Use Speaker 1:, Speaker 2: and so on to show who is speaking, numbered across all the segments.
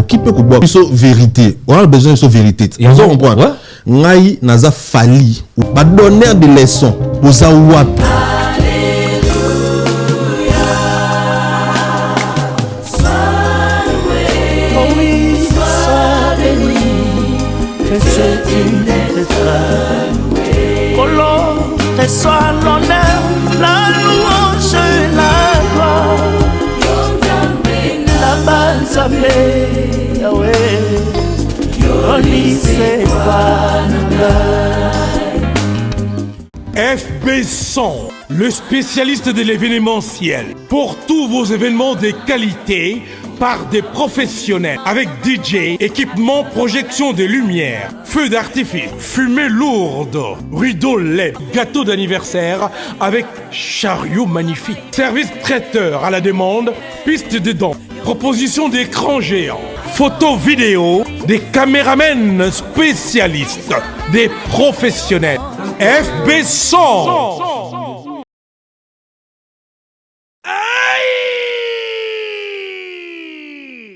Speaker 1: Qui peut boire vérité. On a besoin de sa vérité. On va comprendre. Ngai naza fali ou pas donner des leçons aux awap.
Speaker 2: Reçois l'honneur, la louange et la gloire. La base amée, Yahweh, Yolise
Speaker 3: FB100, le spécialiste de l'événementiel. Pour tous vos événements de qualité, par des professionnels, avec DJ, équipement, projection de lumière, feux d'artifice, fumée lourde, rideau LED, gâteau d'anniversaire avec chariot magnifique, service traiteur à la demande, piste de danse, proposition d'écran géant, photo vidéo, des caméramens spécialistes, des professionnels. FB100.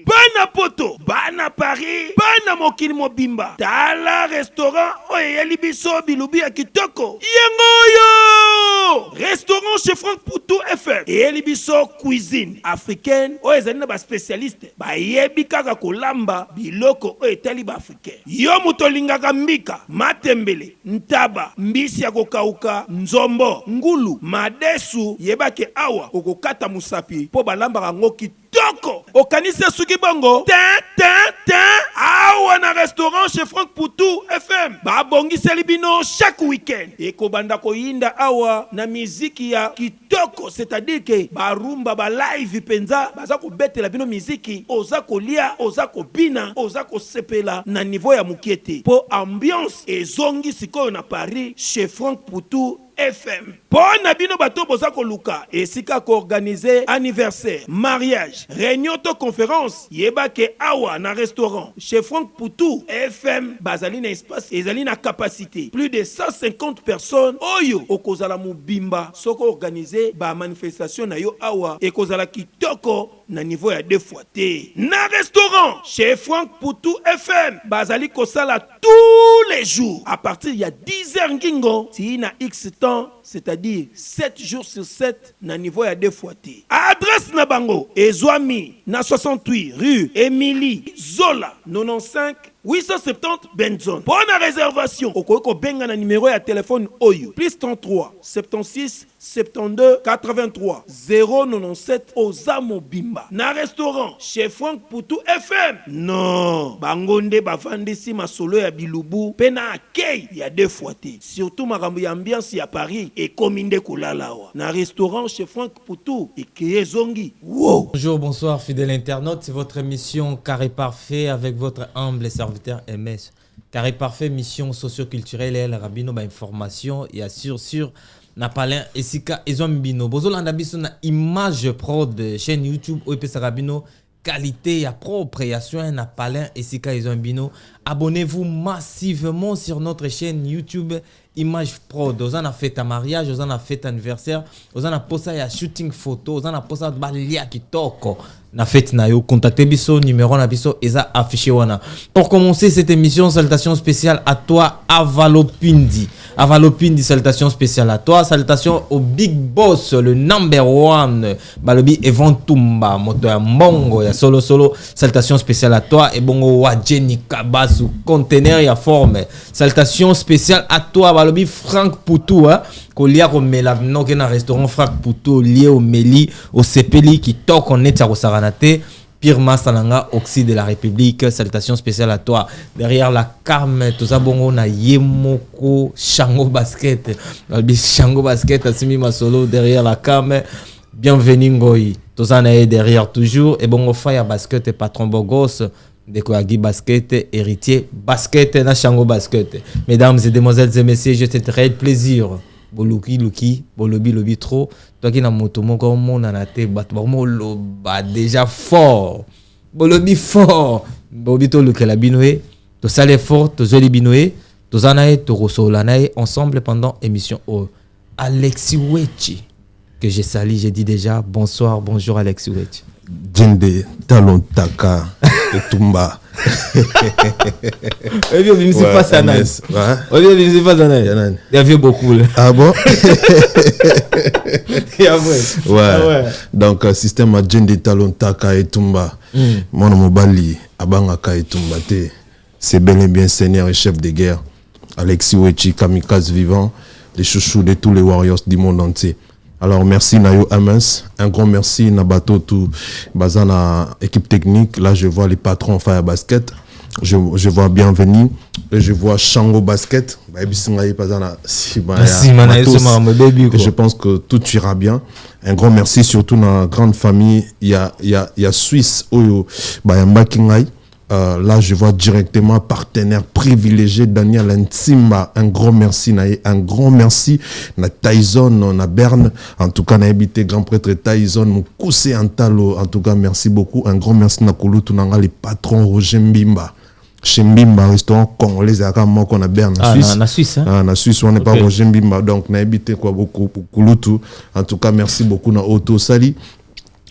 Speaker 2: Bana poto, bana Paris, bana mokili mobimba. Tala restaurant oye libiso bilubi ya kitoko. Yangoyo! Restaurant chez Franck Poutou FM. Et libiso cuisine africaine. Oye zali na ba spécialiste. Ba yebi kaka kolamba biloko oye tali ba africaine. Yo mutolingaka mbika, matembele, ntaba, mbisi ya kokauka, nzombo, ngulu, madesu, yebake awa okokata musapi po balamba ngo kitoko. Okanisa suki bongo. Awa na restaurant chez Franck Poutou FM. Babongi selibino chaque week-end. Eko banda ko yinda awa na miziki ya kitoko, c'est-à-dire que barumba ba live penza baza ko betela bino miziki, oza ko lia, oza ko bina, oza ko sepela na niveau ya mukiete. Po ambiance ezongi sikoyo na Paris chez Franck Poutou FM. Bon abino bato boza ko luka esika ko organiser anniversaire, mariage, réunion to conférence, yebake awa na restaurant chez Franck Poutou FM bazali na espace ezali na capacité plus de 150 personnes. Oyo okozala mubimba soko organiser ba manifestation na yo awa ekozala kitoko na niveau ya 2 fois te. Na restaurant chez Franck Poutou FM bazali kosala tous les jours à partir ya 10h ngingo ti na X temps, c'est-à-dire 7 jours sur 7 na niveau ya 2 fois te. Adresse na bango Ezwami na 68 rue Émilie Zola 95 870 Benzone. Bonne réservation. Okoko benga na numéro ya téléphone Oyo plus 33 76 72 83 097 Ozamo Bimba. Na restaurant chez Franck Poutou FM. Non, bangonde bavandisi masolo ya bilubu pena akei ya 2 fois te. Surtout makambo ya ambiance ya Paris et kominde kolalawa. Na restaurant chez Franck Poutou et Kézongi. Wow.
Speaker 4: Bonjour, bonsoir fidèles internautes, c'est votre émission Carré Parfait avec votre humble serviteur MS. Carré Parfait, mission socio-culturelle et rabino ba information et assure sur Napalin Esika Ezombino. Bozolanda biso na image pro de chaîne YouTube OEP Sarabino. Qualité ya propre ya soin Napalin Esika Ezombino. Abonnez-vous massivement sur notre chaîne YouTube Image Pro. Vous en a fait un mariage, vous en a fait un anniversaire, vous en a posé un shooting photo, vous en a posé un balia qui toko. Na fait na yo contactez biso numéro na biso eza affiché wana. Pour commencer cette émission, salutations spéciales à toi Avalopindi. Avalopindi, salutations spéciales à toi, salutations au big boss, le number one Balobi Evan Tumba, moto ya mbongo ya solo, salutations spéciales à toi et bongo wa Jenny Kabasu, conteneur ya forme. Salutations spéciales à toi Balobi Franck Poutou, hein. Kolia ko melabno ke na restaurant Franck Poutou lié au Meli au Sepeli qui toque en net à Rosaranate Pire Masalanga Oxy de la République. Salutations spéciales à toi derrière la Carme Tozabongo na Yemoko Shango Basket Shango Basket Asimi Masolo derrière la Carme. Bienvenue Ngoyi Tozana derrière toujours et bongo Fire Basket et patron Bogos de Koagi Basket, héritier Basket na Shango Basket. Mesdames et demoiselles et messieurs, je te très plaisir. Boluki, Bolobi trop. Toi qui na moto moko mona na te bat ba déjà fort. Bolobi fort. Bolobi to luke la binoé. To sale fort, to zoli binoé. To zanae, to rosolanae ensemble pendant émission O. Alexis Wechi que j'ai sali, j'ai dit déjà bonsoir, bonjour Alexis Wechi.
Speaker 1: Djende Talontaka Etumba.
Speaker 4: Il y avait beaucoup.
Speaker 1: Ah bon?
Speaker 4: Ouais.
Speaker 1: Donc, système à Djende Talontaka Etumba. Mon mobali, Abangaka Etumba. C'est bel et bien seigneur et chef de guerre. Alexis Wechi, kamikaze vivant, les chouchous de tous les warriors du monde entier. Alors merci Nayo Amens, un grand merci Nabato tout Bazana équipe technique. Là je vois les patrons Fire Basket, je vois Bienvenue et je vois Shango Basket. Et je pense que tout ira bien. Un grand merci surtout dans la grande famille. Il y a Suisse Oyo Bayambakingai. Là, je vois directement partenaire privilégié Daniel Ntimba. Un grand merci, un grand merci na Tyson, na Berne. En tout cas, na habité grand prêtre Tyson, mon coussé Antalo. En tout cas, merci beaucoup. Un grand merci na Kulutu Nanga, les patrons Roger Mbimba. Chez Mbimba, restaurant congolais, à qu'on a Berne, en Suisse.
Speaker 4: En Suisse, hein?
Speaker 1: En Suisse, on n'est pas Roger Mbimba. Donc, na habité quoi beaucoup pour Kulutu. En tout cas, merci beaucoup na Otto Sali.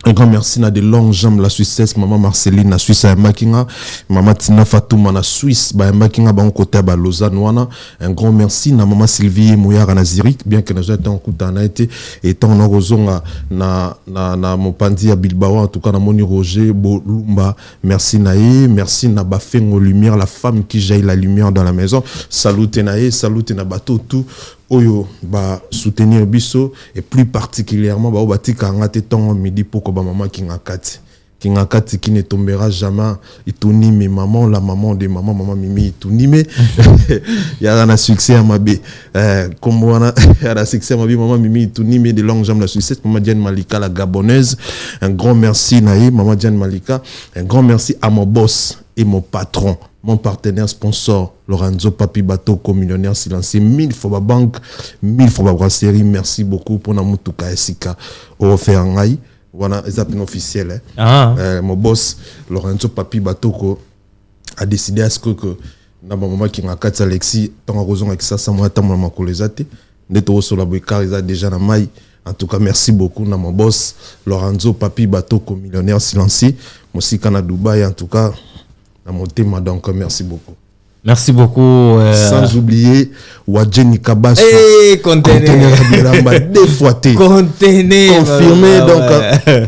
Speaker 1: Un grand merci na de longues jambes la Suissesse, maman Marceline na Suisse à Makinga, maman Tina Fatouma na Suisse ba Makinga ba côté ba Lausanne wana. Un grand merci na maman Sylvie Mouyara na Zurich, bien que nous été en Koutana été étant en rozonga na Mopandi à Bilbao, en tout cas na Moni Roger Bolumba. Merci nae, merci na Bafengo lumière, la femme qui jaillit la lumière dans la maison. Salut nae, salut na bateau tout. Oyo ba soutenir biso et plus particulièrement ba obatika ngate tongo midi poko ba maman Kingakati qui ne tombera jamais. Itunime maman, la maman de maman Mimi Itunime. Il y a un succès à ma bé. Comme on a un succès à ma bé, maman Mimi Itunime de longues jambes la Suisse. Maman Diane Malika la gabonaise. Un grand merci Naï, maman Diane Malika. Un grand merci à mon boss et mon patron. Mon partenaire sponsor, Lorenzo Papi Bateau, millionnaire silencieux, 1000 fois ma banque, 1000 fois ma brasserie. Merci beaucoup pour Namutuka Esika. Au Ferrangaï. Voilà, les appels officiels. Mon boss, Lorenzo Papi Bateau, a décidé à ce que na maman qui n'a qu'à Alexis, tant raison avec ça, moi, tant maman colésate. Neto sur la boîte, ils a déjà la maille. En tout cas, merci beaucoup na mon boss, Lorenzo Papi Bateau, millionnaire silencieux. Moi aussi, quand à Dubaï, en tout cas. Donc merci beaucoup.
Speaker 4: Merci beaucoup.
Speaker 1: Sans oublier Wadjeni Kabasu.
Speaker 4: Conteneur
Speaker 1: deux fois confirmé. Donc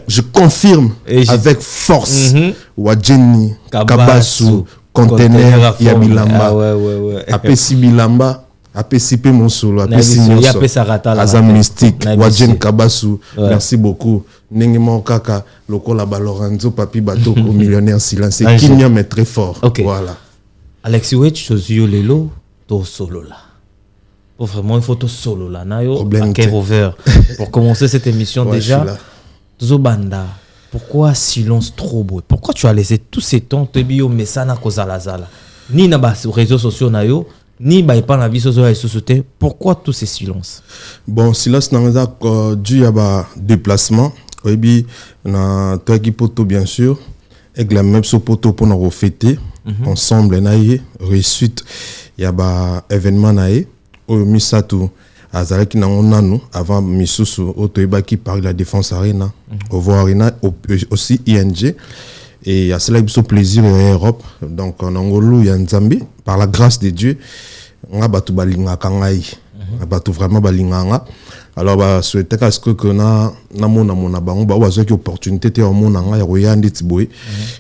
Speaker 1: je confirme avec force. Wadjeni Kabasu conteneur Yabilamba. Apesi Bilamba. APCP mon solo, APC Azam Mystique, Wadjen Kabasu, merci beaucoup. Nengemon Kaka, Lokola Lorenzo Papi Bateau, millionnaire silencieux, qui m'aime très fort. Voilà.
Speaker 4: Alexis Wetch, Josio Lelo, to solo là. Pour vraiment une photo solo là, nayo, Rover. Pour commencer cette émission déjà, Zobanda, pourquoi silence trop beau? Pourquoi tu as laissé tous ces temps te bio mesana kozalazala? Ni na bas réseaux sociaux nayo. Ni pas la vie société. Pourquoi tous ces silences?
Speaker 1: Bon, silence n'a pas dû à déplacement. Oui, bien, na toi qui poto bien sûr, avec la même poto pour nous refêter ensemble naïe réussite. Il y a ba événement naïe au Misato azalaki na onanu avant misusu otoyeba qui par la défense arena au voir arena aussi ING. Et à cela, il y a plaisir en Europe. Donc, en Angolou, il y a Nzambi. Par la grâce de Dieu, on a battu balinga kangai. On a battu vraiment balinga. Alors, bah, souhaiter qu'à ce que na mona bango, bah, oazo qui opportunité te mona nga ya royandi tiboé.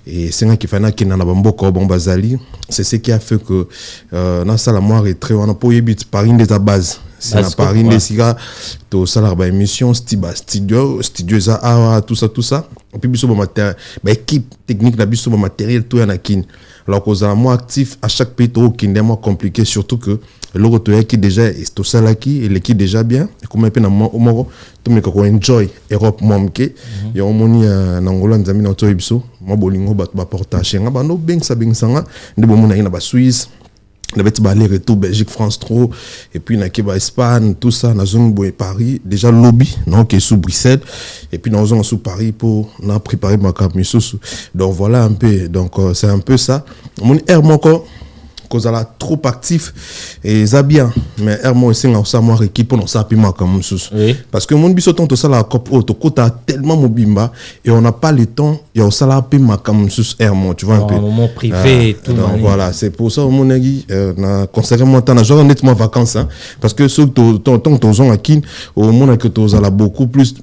Speaker 1: Et c'est un qui fait na qui na bambo ko bon bazali. C'est ce qui a fait que na sala moi retrait on a pas yebit par une des bases. C'est la Paris des sigas, tout ça là, émission, studio ça, tout ça. Et puis biso matériel, équipe technique la biso matériel tout en akin. Alors qu'aux amours actifs à chaque pays tout qui est moins compliqué, surtout que le retour qui déjà est tout ça là qui et l'équipe déjà bien. Comme un peu na mo tout mais qu'on enjoy Europe momke. Il y a au moni na Angola nzami na to biso, mo bolingo ba portage nga ba no beng sa beng sanga, ndebo mona ina ba Suisse. On avait aller retour Belgique France trop et puis na Keba Espagne tout ça na zone boy Paris déjà lobby non qui est sous Bruxelles et puis dans zone sous Paris pour na préparer ma cap donc voilà un peu donc c'est un peu ça mon air mon corps kozala trop actif et ça bien mais hermo esenga osamwa équipe on ça pima comme sous parce que mon biso tonto ça la cop auto kota tellement mobimba et on n'a pas le temps il y a ça la pima comme sous hermo tu vois un peu
Speaker 4: un moment privé et tout
Speaker 1: donc voilà c'est pour ça mon nagi na consacré mon temps na genre honnêtement vacances hein, parce que ce ton zone à kin au monde que tu as beaucoup plus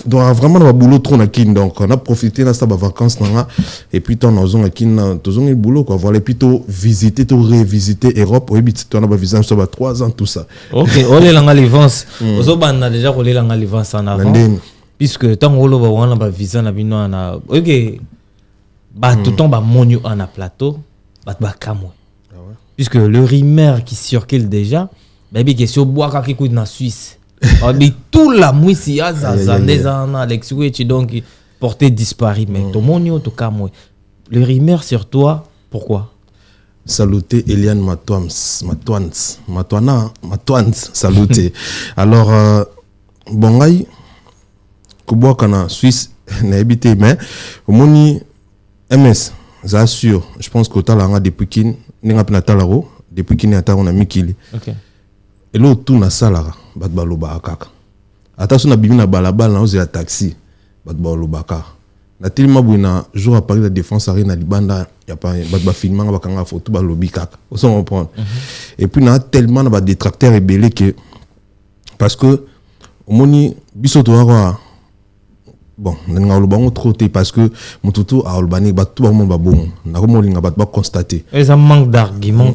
Speaker 1: donc vraiment dans boulot trop na kin donc on a profité de ça vacances là et puis ton zone à kin ton le boulot quoi voilà plutôt visiter tout révisiter Europe et puis tu as visité ça 3 ans tout ça
Speaker 4: OK on est là les vacances on a déjà roulé là les vacances en avant puisque tant on va ba visa na bino na OK ba tout temps ba monio en plateau ba kamwe puisque le rumeur qui circule déjà baby que si au bois ka ki na Suisse mais tout la mouissi azandé en Alex Wetch donc porté disparu mais ton monio to kamwe le rumeur sur toi pourquoi
Speaker 1: saluter Eliane Matwans saluter alors bongai ko kana Suisse na habité mais moni MS ça sûr je pense que talanga depuis kin ninga pinatalaro depuis kin ata on a mikili
Speaker 4: OK
Speaker 1: et là tout na salara bat baloba kaka attention na bimi na balabala na oze taxi bat baloba kaka na tellement buina jour à Paris la défense arena libanda y a pas bat filmant ba kanga photo balobi kaka on s'en comprendre et puis na tellement na ba détracteurs rebellés que parce que moni biso to bon nga olobango trop té parce que mututu a olbani ba tout ba bon na ko molinga ba constater
Speaker 4: ça manque d'arguments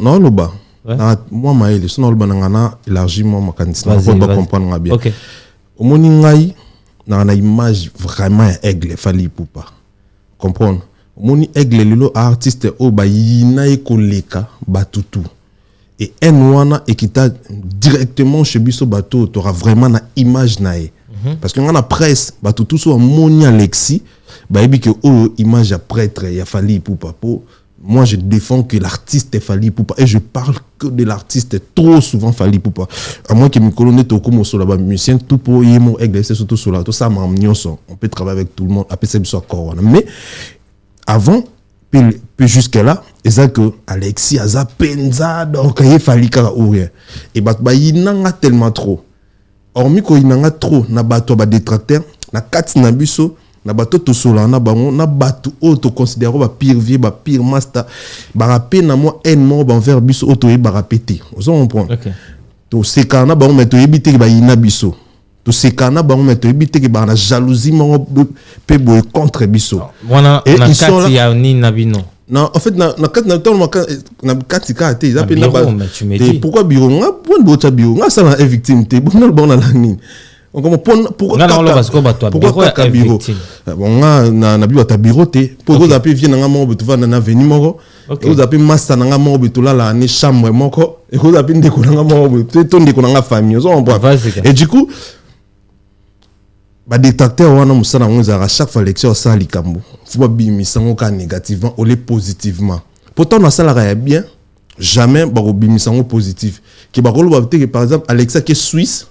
Speaker 1: non loba moi maël sinon le banana élargiment ma candidature pour pas comprendre bien
Speaker 4: OK
Speaker 1: au moni ngai na image vraiment aigle fali poupa comprendre au moni aigle lelo artiste o ba yina e koleka batutu et un wana et qui t'a directement chez biso bateau tu auras vraiment na image nae parce que na presse batutu so moni Alexis ba ebi que o image à prêtre ya fali poupa po. Moi, je défends que l'artiste est Fally Ipupa et je parle que de l'artiste trop souvent Fally Ipupa. À moins que mes colonnes to comme sur la musicien tout pour yemo exercer surtout sur la tout ça on peut travailler avec tout le monde après c'est soit corona mais avant puis jusqu'à là et ça que Alexis a penza donc il Fally ka ou rien et ba inanga tellement trop hormis ko inanga trop na bato ba détracteur na kati na biso na bato to sola na bango na bato auto considérer ba pire vie ba pire master ba rapé na moi ennement ba envers biso auto e ba répéter on comprend
Speaker 4: OK
Speaker 1: to sekana bango mais to ebité ba ina biso to sekana bango mais to ebité ke ba na jalousie mo pe boy contre biso
Speaker 4: wana na kati ya ni na bino
Speaker 1: non en fait na kati na temps na kati ka te ils appellent na ba pourquoi biro nga point de bocha biro nga ça na victime te bon na la nini on comme pourquoi kaka bureau bon na biwa ta bureau te pour vous appeler vient nga mo betu na venir moko vous appelez master nga mo betu la ni chambre moko et vous appelez ndeko nga mo betu to ndeko nga famille on comprend et du coup ba détracteur wana musana ngonza à chaque fois lecture ça likambo faut pas bimisa ngoka négativement ou les positivement pourtant na sala ya bien jamais ba bimisa ngo positif ki ba rolo ba par exemple Alexa qui est suisse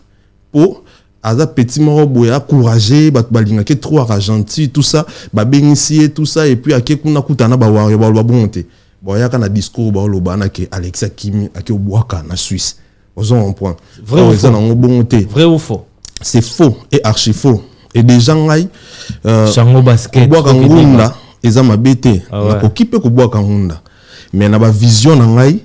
Speaker 1: pour aza petit moro boya courageux bat balinga ke trop argenti tout ça ba bénicier tout ça et puis ake kuna kutana ba wa ba bonté boya kana discours ba lo bana ke Alexa Kimi ake obwaka na Suisse ozo un point
Speaker 4: vrai ou faux
Speaker 1: na bonté
Speaker 4: vrai ou faux
Speaker 1: c'est faux et archi faux et des gens ngai
Speaker 4: chango basket
Speaker 1: boka ngunda eza mabete na kokipe ko boka ngunda mais na ba vision na ngai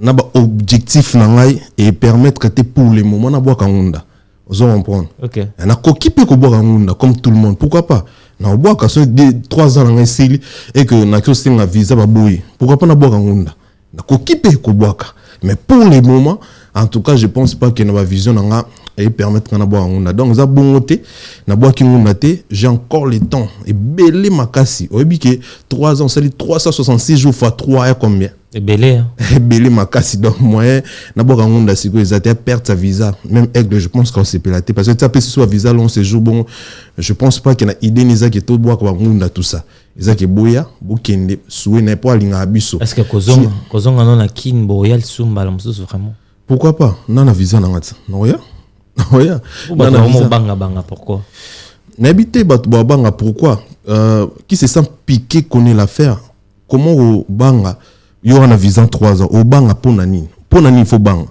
Speaker 1: na ba objectif na ngai et permettre que pour le moment na boka ngunda ozo comprendre
Speaker 4: OK
Speaker 1: na kokipe ko boka ngunda comme tout le monde pourquoi pas na boka so 3 ans na ngai et que na ko singa visa ba boui pourquoi pas na boka ngunda na kokipe ko boka mais pour le moment en tout cas je pense pas que na vision na nga et permettre na boka ngunda donc za bongoté na boka ngunda té j'ai encore le temps et belé makasi oyebi que 3 ans c'est 366 jours fois 3 est combien
Speaker 4: et belé hein
Speaker 1: belé makasi donc moyen na boka ngunda siko ezate perdre sa visa même aigle je pense qu'on s'est pélaté parce que ça peut soit visa long séjour bon je pense pas qu'il y a idée nisa que tout boka ngunda tout ça ezake boya bokende soué n'est pas linga biso
Speaker 4: est-ce que kozonga non na kin boyal sumba la mususu vraiment
Speaker 1: pourquoi pas non na visa na ngata non ya non
Speaker 4: banga pourquoi
Speaker 1: n'habiter banga pourquoi qui se sent piqué connaît l'affaire comment au banga il y aura un visa 3 ans. Au bang, pour nani, il faut bang.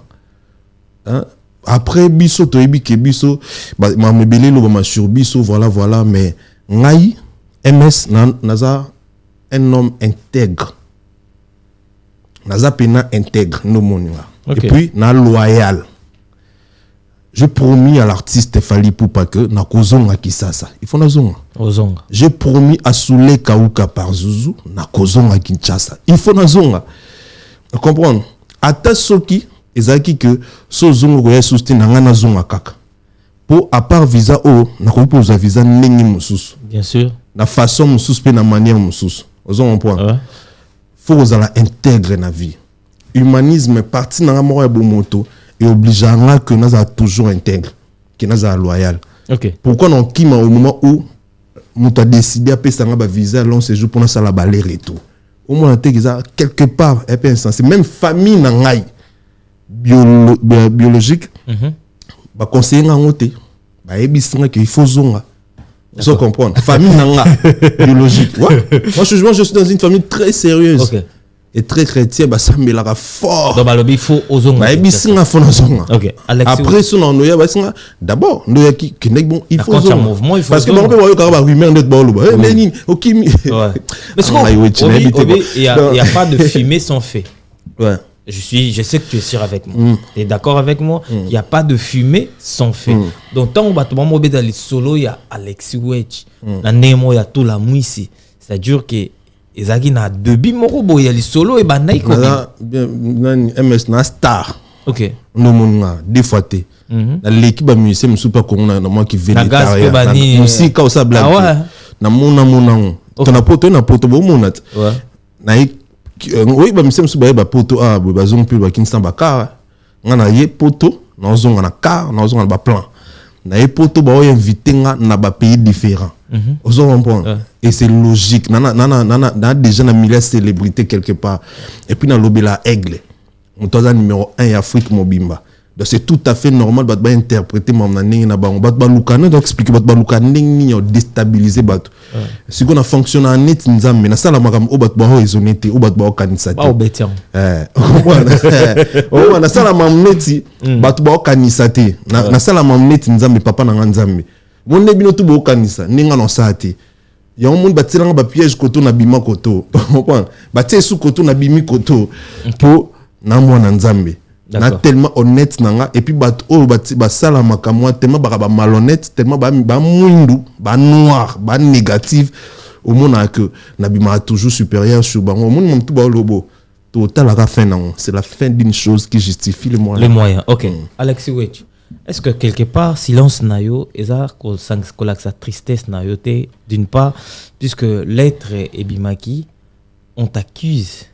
Speaker 1: Hein? Après, biso, to ebi ke biso, ma mebele lo ma sur biso, voilà, mais ngai, MS, naza, un homme intègre. Naza pena intègre, no moninga. Okay. Et puis, na loyal. J'ai promis à l'artiste Fally Ipupa que na kozonga Kisasa. Il faut na zonga.
Speaker 4: Ozonga.
Speaker 1: J'ai promis à Soulé Kauka par Zouzou na kozonga Kinshasa. Il faut na zonga. Vous comprenez? Ata soki ezaki que so zongo ko ya sousti na ngana zonga kaka. Pour à part visa o na ko poser visa nengi mususu.
Speaker 4: Bien sûr.
Speaker 1: Na façon mususu pe na manière mususu. Ozonga point. Ouais. Faut ozala intègre na vie. Humanisme parti na mort ya bomoto. Et obligeant que nous a toujours intègre, que nous a loyal.
Speaker 4: Okay.
Speaker 1: Pourquoi non qui au moment où nous a décidé à payer un visa long séjour pour nous à la balai retour. Au moins quelque part c'est même famille nangai biologique. Ba conseiller ngoté. Ba ebisanga que il faut zonga. Vous comprendre. Famille nanga biologique. Ouais. Moi je suis dans une famille très sérieuse. Okay. Et très chrétien, bah ça me l'a fort.
Speaker 4: Donc il faut ozonga.
Speaker 1: Bah ebisinga faut ozonga.
Speaker 4: OK.
Speaker 1: Après ça on noya bah singa d'abord noya qui n'est bon il faut
Speaker 4: ozonga. Mouvement il faut.
Speaker 1: Parce que bon on peut voir rumeur d'être bon là. Mais ni OK.
Speaker 4: Ouais. Mais il y a pas de fumée sans feu.
Speaker 1: Ouais.
Speaker 4: Je sais que tu es sûr avec moi. Tu es d'accord avec moi? Il n'y a pas de fumée sans feu. Donc tant que tu vas dans les solo il y a Alexis Wedge. Na Nemo il y a tout la mouissi. C'est-à-dire que ezaki na debi moko boya li solo e bandai ko
Speaker 1: MS na star.
Speaker 4: OK.
Speaker 1: No monga deux fois té. Na l'équipe ba musicien super ko na moi qui végétarien. Musique au sa blague. Ah ouais. Na mona to na poto bo mona. Ouais. Na oui ba musicien super ba poto ah ba zong pe ba kinsan ba car. Ngana ye poto na zonga na car na zonga ba plan. Na ye poto ba invité nga na ba pays différents. Vous comprenez? Et c'est logique. Nana déjà na milliers de célébrités quelque part. Et puis dans l'obéla aigle. On est numéro 1 en Afrique mobimba. Donc c'est tout à fait normal de interpréter mon nani na ba on ba lukana donc expliquer ba lukana ni déstabiliser ba. Si on a fonctionné en net nzambe na sala makam o ba ba honnêteté o ba kanisa.
Speaker 4: Ba obetiam.
Speaker 1: On a sala mam neti ba kanisa te. Na sala mam neti nzambe papa na nzambe. Mon nebino tout beau kanisa ninga no sati ya monde batilanga ba piège koto na bima koto comprendre batie sous koto na bimi koto pour na mwana nzambe na tellement honnête nanga et puis bat o ba sala makamwa tellement ba malhonnête tellement ba mwindu ba noir ba négatif au monde que na bima toujours supérieur sur bango au monde tout ba lobo total la fin non c'est la fin d'une chose qui justifie les
Speaker 4: moyens. OK. Alexis Wedge, est-ce que quelque part silence nayo eza ko sa tristesse nayo té d'une part puisque l'être et Bimaki on t'accuse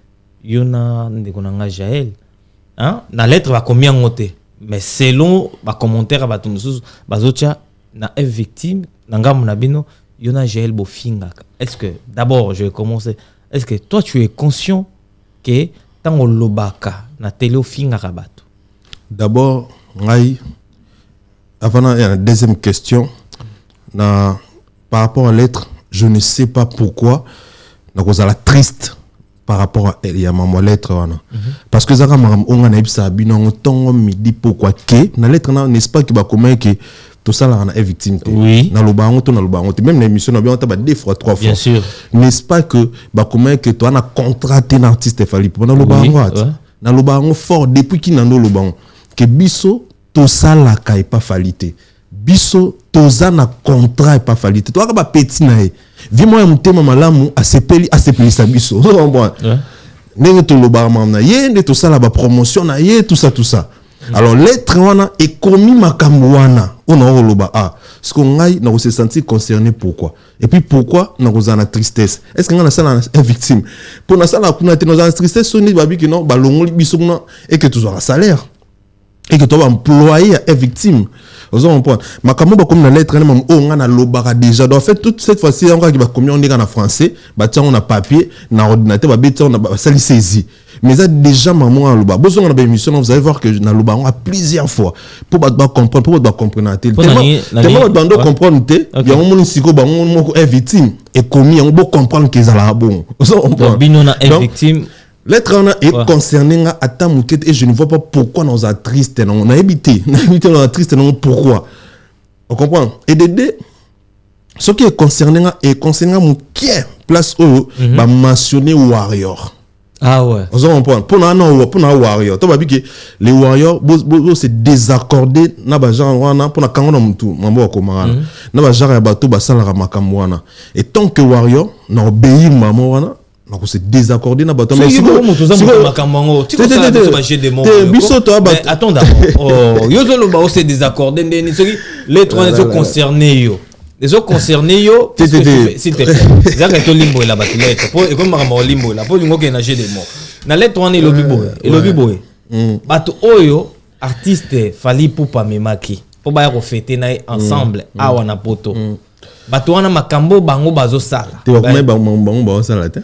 Speaker 4: yona ndekonanga Jaël hein na lettre va combien ngoté mais selon ba commentaire ba tumususu bazocha na victime nanga munabino yona Jaël bofinga. Est-ce que d'abord je vais commencer, est-ce que toi tu es conscient que tango lobaka na télé ofinga rabato?
Speaker 1: D'abord ngai avant la deuxième question, par rapport à l'être, je ne sais pas pourquoi, la triste par rapport à elle, il y a ma lettre. Parce que Zara on a eu ça, on midi pourquoi que, na lettre, n'est-ce pas qu'il va comment que tout ça là est victime.
Speaker 4: Oui.
Speaker 1: Dans le baron, même l'émission, on a deux fois, trois fois.
Speaker 4: Bien sûr.
Speaker 1: N'est-ce pas que, comment que toi, on a contracté un artiste Fally Ipupa dans le baron, dans le baron fort, depuis qu'il n'a le baron, que Bisso, tout ça là n'est pas falité. Biso toza na contrat pas falité. Toi ka ba petit na e. Vimo ya mutema malamu asepeli sa biso. On voit. Nenge to loba mamna ye nde to sala ba promotion na ye tout ça. Alors l'être wana est commis makambo wana. On a loba ah. Ce qu'on ngai na se sentir concerné pourquoi? Et puis pourquoi na kozana tristesse? Est-ce que ngana sala une victime? Pour na sala kuna te na tristesse soni babi que non ba longoli biso na et que tu auras salaire. Et que tu vas employer est victime. Vous avez compris. Ma comme na lettre on a lobara déjà. Donc en fait toute cette fois-ci on va comme on est en français, bah tiens on a papier, na ordinateur, bah tiens on a ça saisi. Mais ça déjà maman en loba. Besoin de émission vous allez voir que na loba on a plusieurs fois pour comprendre, pour comprendre tellement bando comprendre té, il y a un monde siko ba on est victime et commis on peut comprendre que ça là bon. Vous avez compris.
Speaker 4: Donc bino na victime
Speaker 1: Lettre on a est concerné à ta mouquette et je ne vois pas pourquoi nous a triste on a évité nous a triste non pourquoi on comprend et de ce qui est concerné mouquet place où va mentionner warrior.
Speaker 4: Ah ouais.
Speaker 1: On comprend pour na warrior to ba bi que les warriors se désaccorder na ba genre wana pour na kango mutu mambo ko mangana na ba genre ya bato ba sala makambo wana et tant que warrior na obéir mambo wana na ko se désaccorder na bato
Speaker 4: mais si mutu za makambo tu ko ça ba jeu de mots mais attends d'abord oh yo zo lo ba se désaccorder ndeni soki les trois sont concernés yo. Les autres concernés, yo, s'il te plaît. Zaka to limbo la batilette. Pour et comme makambo limbo la. Pour lingo ke na jeu de mots. Na lettre on est lobby boy. Bato oyo artiste fali pupa memaki. Po ba ko fêter na ensemble awa na poto. Bato wana makambo bango bazo sala.
Speaker 1: Te ba bango ba sala te.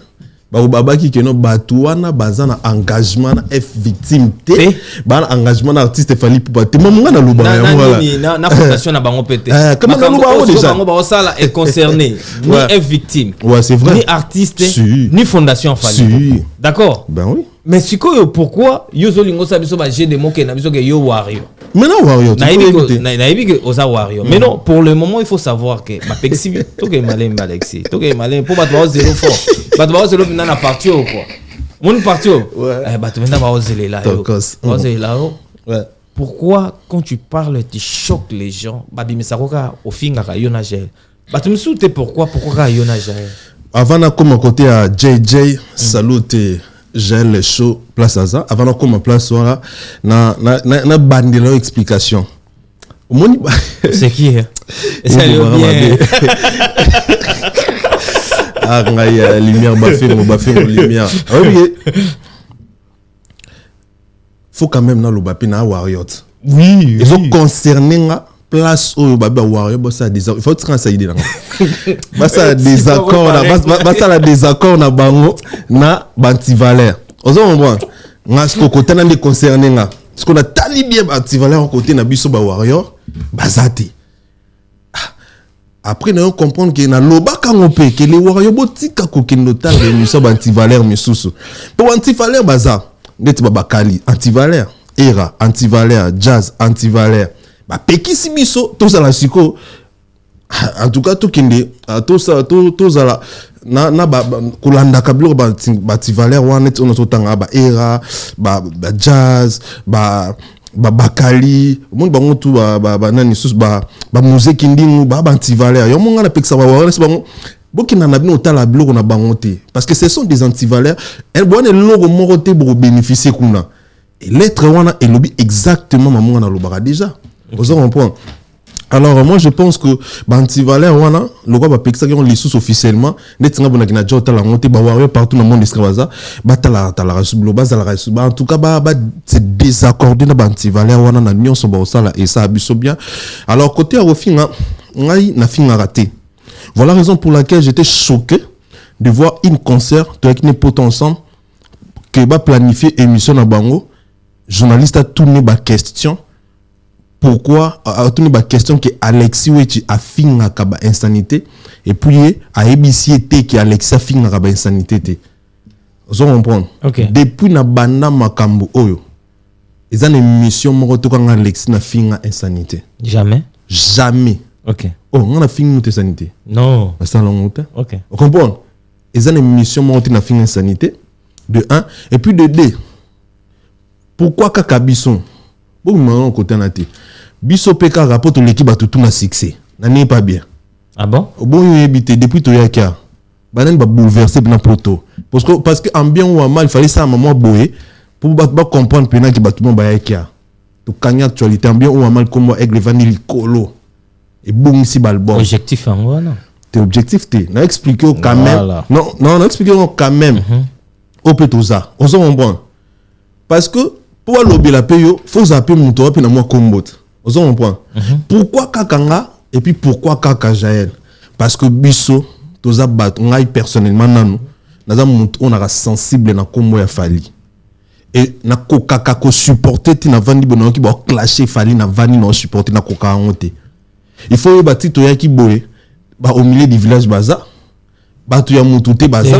Speaker 1: Ba babaki ke no bato wana bazana engagement na F victime te. Ba engagement na artiste fali pupa te. Mamunga na luba ya
Speaker 4: moi. Na fondation na bango pété.
Speaker 1: Comment na luba déjà
Speaker 4: bango ba sala est concerné. Ni F victime.
Speaker 1: Ouais, c'est vrai.
Speaker 4: Ni artiste, ni fondation fali. D'accord?
Speaker 1: Ben oui.
Speaker 4: Mais sikoyo pourquoi yo zolingo sa biso ba jeu de mots ke na biso ke yo warrior.
Speaker 1: Maintenant warrior tu peux éviter.
Speaker 4: Naïbi que osa warrior. Mais non, pour le moment il faut savoir que ma pexi to ke malin Alexis. To ke malin pour battre zéro fort. Battre zéro maintenant na parti ou quoi. Mon parti. Eh battre maintenant ba zéro là. Ba zéro là. Ouais. Pourquoi quand tu parles tu choques les gens? Ba bimisaroka au finga ka yona gel. Battre me soute pourquoi ka yona gel.
Speaker 1: Avant na comme côté à JJ salut j'ai le show place à ça avant comme place voilà na bandelo explication
Speaker 4: c'est qui ça bien
Speaker 1: ah ngaya lumière bafé lumière oui faut quand même na lobapi na warrior
Speaker 4: oui
Speaker 1: ils sont concernés place au baba warrior bossa des il faut que ça idée là bassa désaccord bassa la désaccord na bango na bantivalère ozo comprendre ngasko côté na les concernés nga parce qu'on a tali bien bantivalère côté na biso ba warrior bazati après nous comprendre que na loba kangope que les warrior botika kokendo tal de miso bantivalère misusu pour antivalère baza ngeti babakali antivalère era antivalère jazz antivalère ba pekisi biso to za la siko en tout cas to kinde to ça to za la na ba kulanda kabilo ba tivalère wana to no tanga ba era ba jazz ba bakali monde bango tu ba nani sus ba musique ndingu ba antivalère yo monga na pekisa ba wana bango bokina na bino tala biloko na bango te parce que ce sont des antivaleurs elle bonne logo moko te pour bénéficier kuna et l'être wana et lobby exactement mamonga na lobara déjà. Vous en comprenez. Alors moi je pense que antivalère wana le quoi ba pekisa qui ont les sous officiellement net nga bona kina jota la monter ba warrior partout dans le monde escravaza batala en tout cas ba c'est désaccordé na antivalère wana na nyonso ba osala et ça abiso bien. Alors côté à refinga ngai na finga raté. Voilà la raison pour laquelle j'étais choqué de voir une concert avec les potes ensemble que ba planifier émission na bango journaliste a tourné ba question. Pourquoi a tourné la question que Alexis Wechi a fini à ba insanité et puis a ABC qui Alexis a fini à ba insanité vous comprenez depuis na banda makambo oyo ils ont une émission moko to kanga Alexis na fini à insanité
Speaker 4: jamais
Speaker 1: OK oh on a fini notre insanité
Speaker 4: non
Speaker 1: ça longtemps
Speaker 4: OK
Speaker 1: vous comprenez ils ont une émission moko na fini insanité de 1 et puis de 2 pourquoi kakabison bon mon côté naté biso peka rapport to l'équipe a tout na succès na n'est pas bien
Speaker 4: ah bon
Speaker 1: bon éviter depuis to yaka banen ba bouleverser na proto parce que en bien ou en mal il fallait ça maman boyer pour ba comprendre pena que batument ba yaka to kanya actualité en bien ou en mal comme aigle vanille colo et bon si balbon
Speaker 4: objectif en voilà
Speaker 1: tes objectifs na expliquer quand même non expliquer quand même au petoza on s'en comprend parce que pour lobby la payo faut zapper mon tour puis na moi combo vous comprenez pourquoi kakanga et puis pourquoi kaka Jaël parce que biso toza bat ngai personnellement nanu naza mutu on a sensible na kombo ya fali et na kokaka ko supporter ti na vandi bono ki ba clasher fali na vandi na supporter na kokaka ngote il faut bati to ya ki boye ba au milieu du village baza batu ya mutu te baza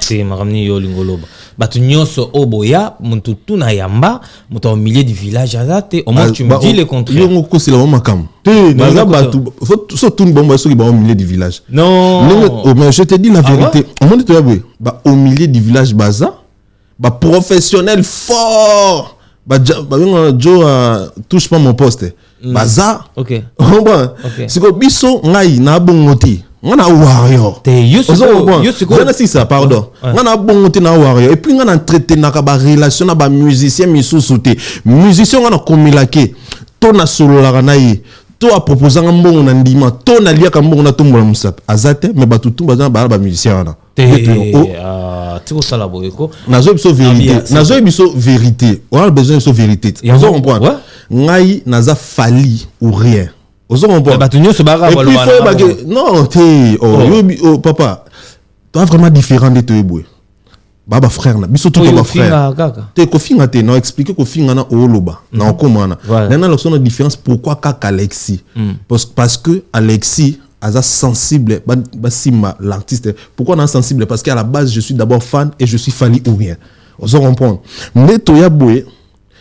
Speaker 4: te maramni yo lingoloba batu nyonso oboya muntu tuna yamba mutu au milieu du village azate au moins tu me dis le contraire
Speaker 1: yo ngoko c'est la mama kam te naza batu so tout bon ba so ki ba au milieu du village
Speaker 4: non
Speaker 1: mais je te dis la vérité au monde to yabwe ba au milieu du village baza ba professionnel fort ba jo touche pas mon poste baza
Speaker 4: OK
Speaker 1: bon siko biso ngai na bongote ngana warrior
Speaker 4: te
Speaker 1: yusuko si ça pardon ngana bongote na warrior et puis ngana entretenir ba relation na ba musicien misusu te musicien ngana komilake to na solo la nayi to a proposer mbongo na ndima to na liaka mbongo na tombola musap azate mais ba tutu baza ba musicien wana
Speaker 4: tiko sala boyeko
Speaker 1: nazo biso vérité on a besoin de vérité nazo comprendre ngai naza fali ou rien ozo comprendre
Speaker 4: ba tunyo se bara
Speaker 1: non te papa toi vraiment différent de toi boy baba frère na biso tout ba frère te ko finga te na expliquer ko finga na oloba na okomana na la son différence pourquoi kaka Alexis parce que Alexis aza sensible basima l'artiste pourquoi on est sensible parce qu'à la base je suis d'abord fan et je suis fali ou rien ozo comprendre mais to ya boy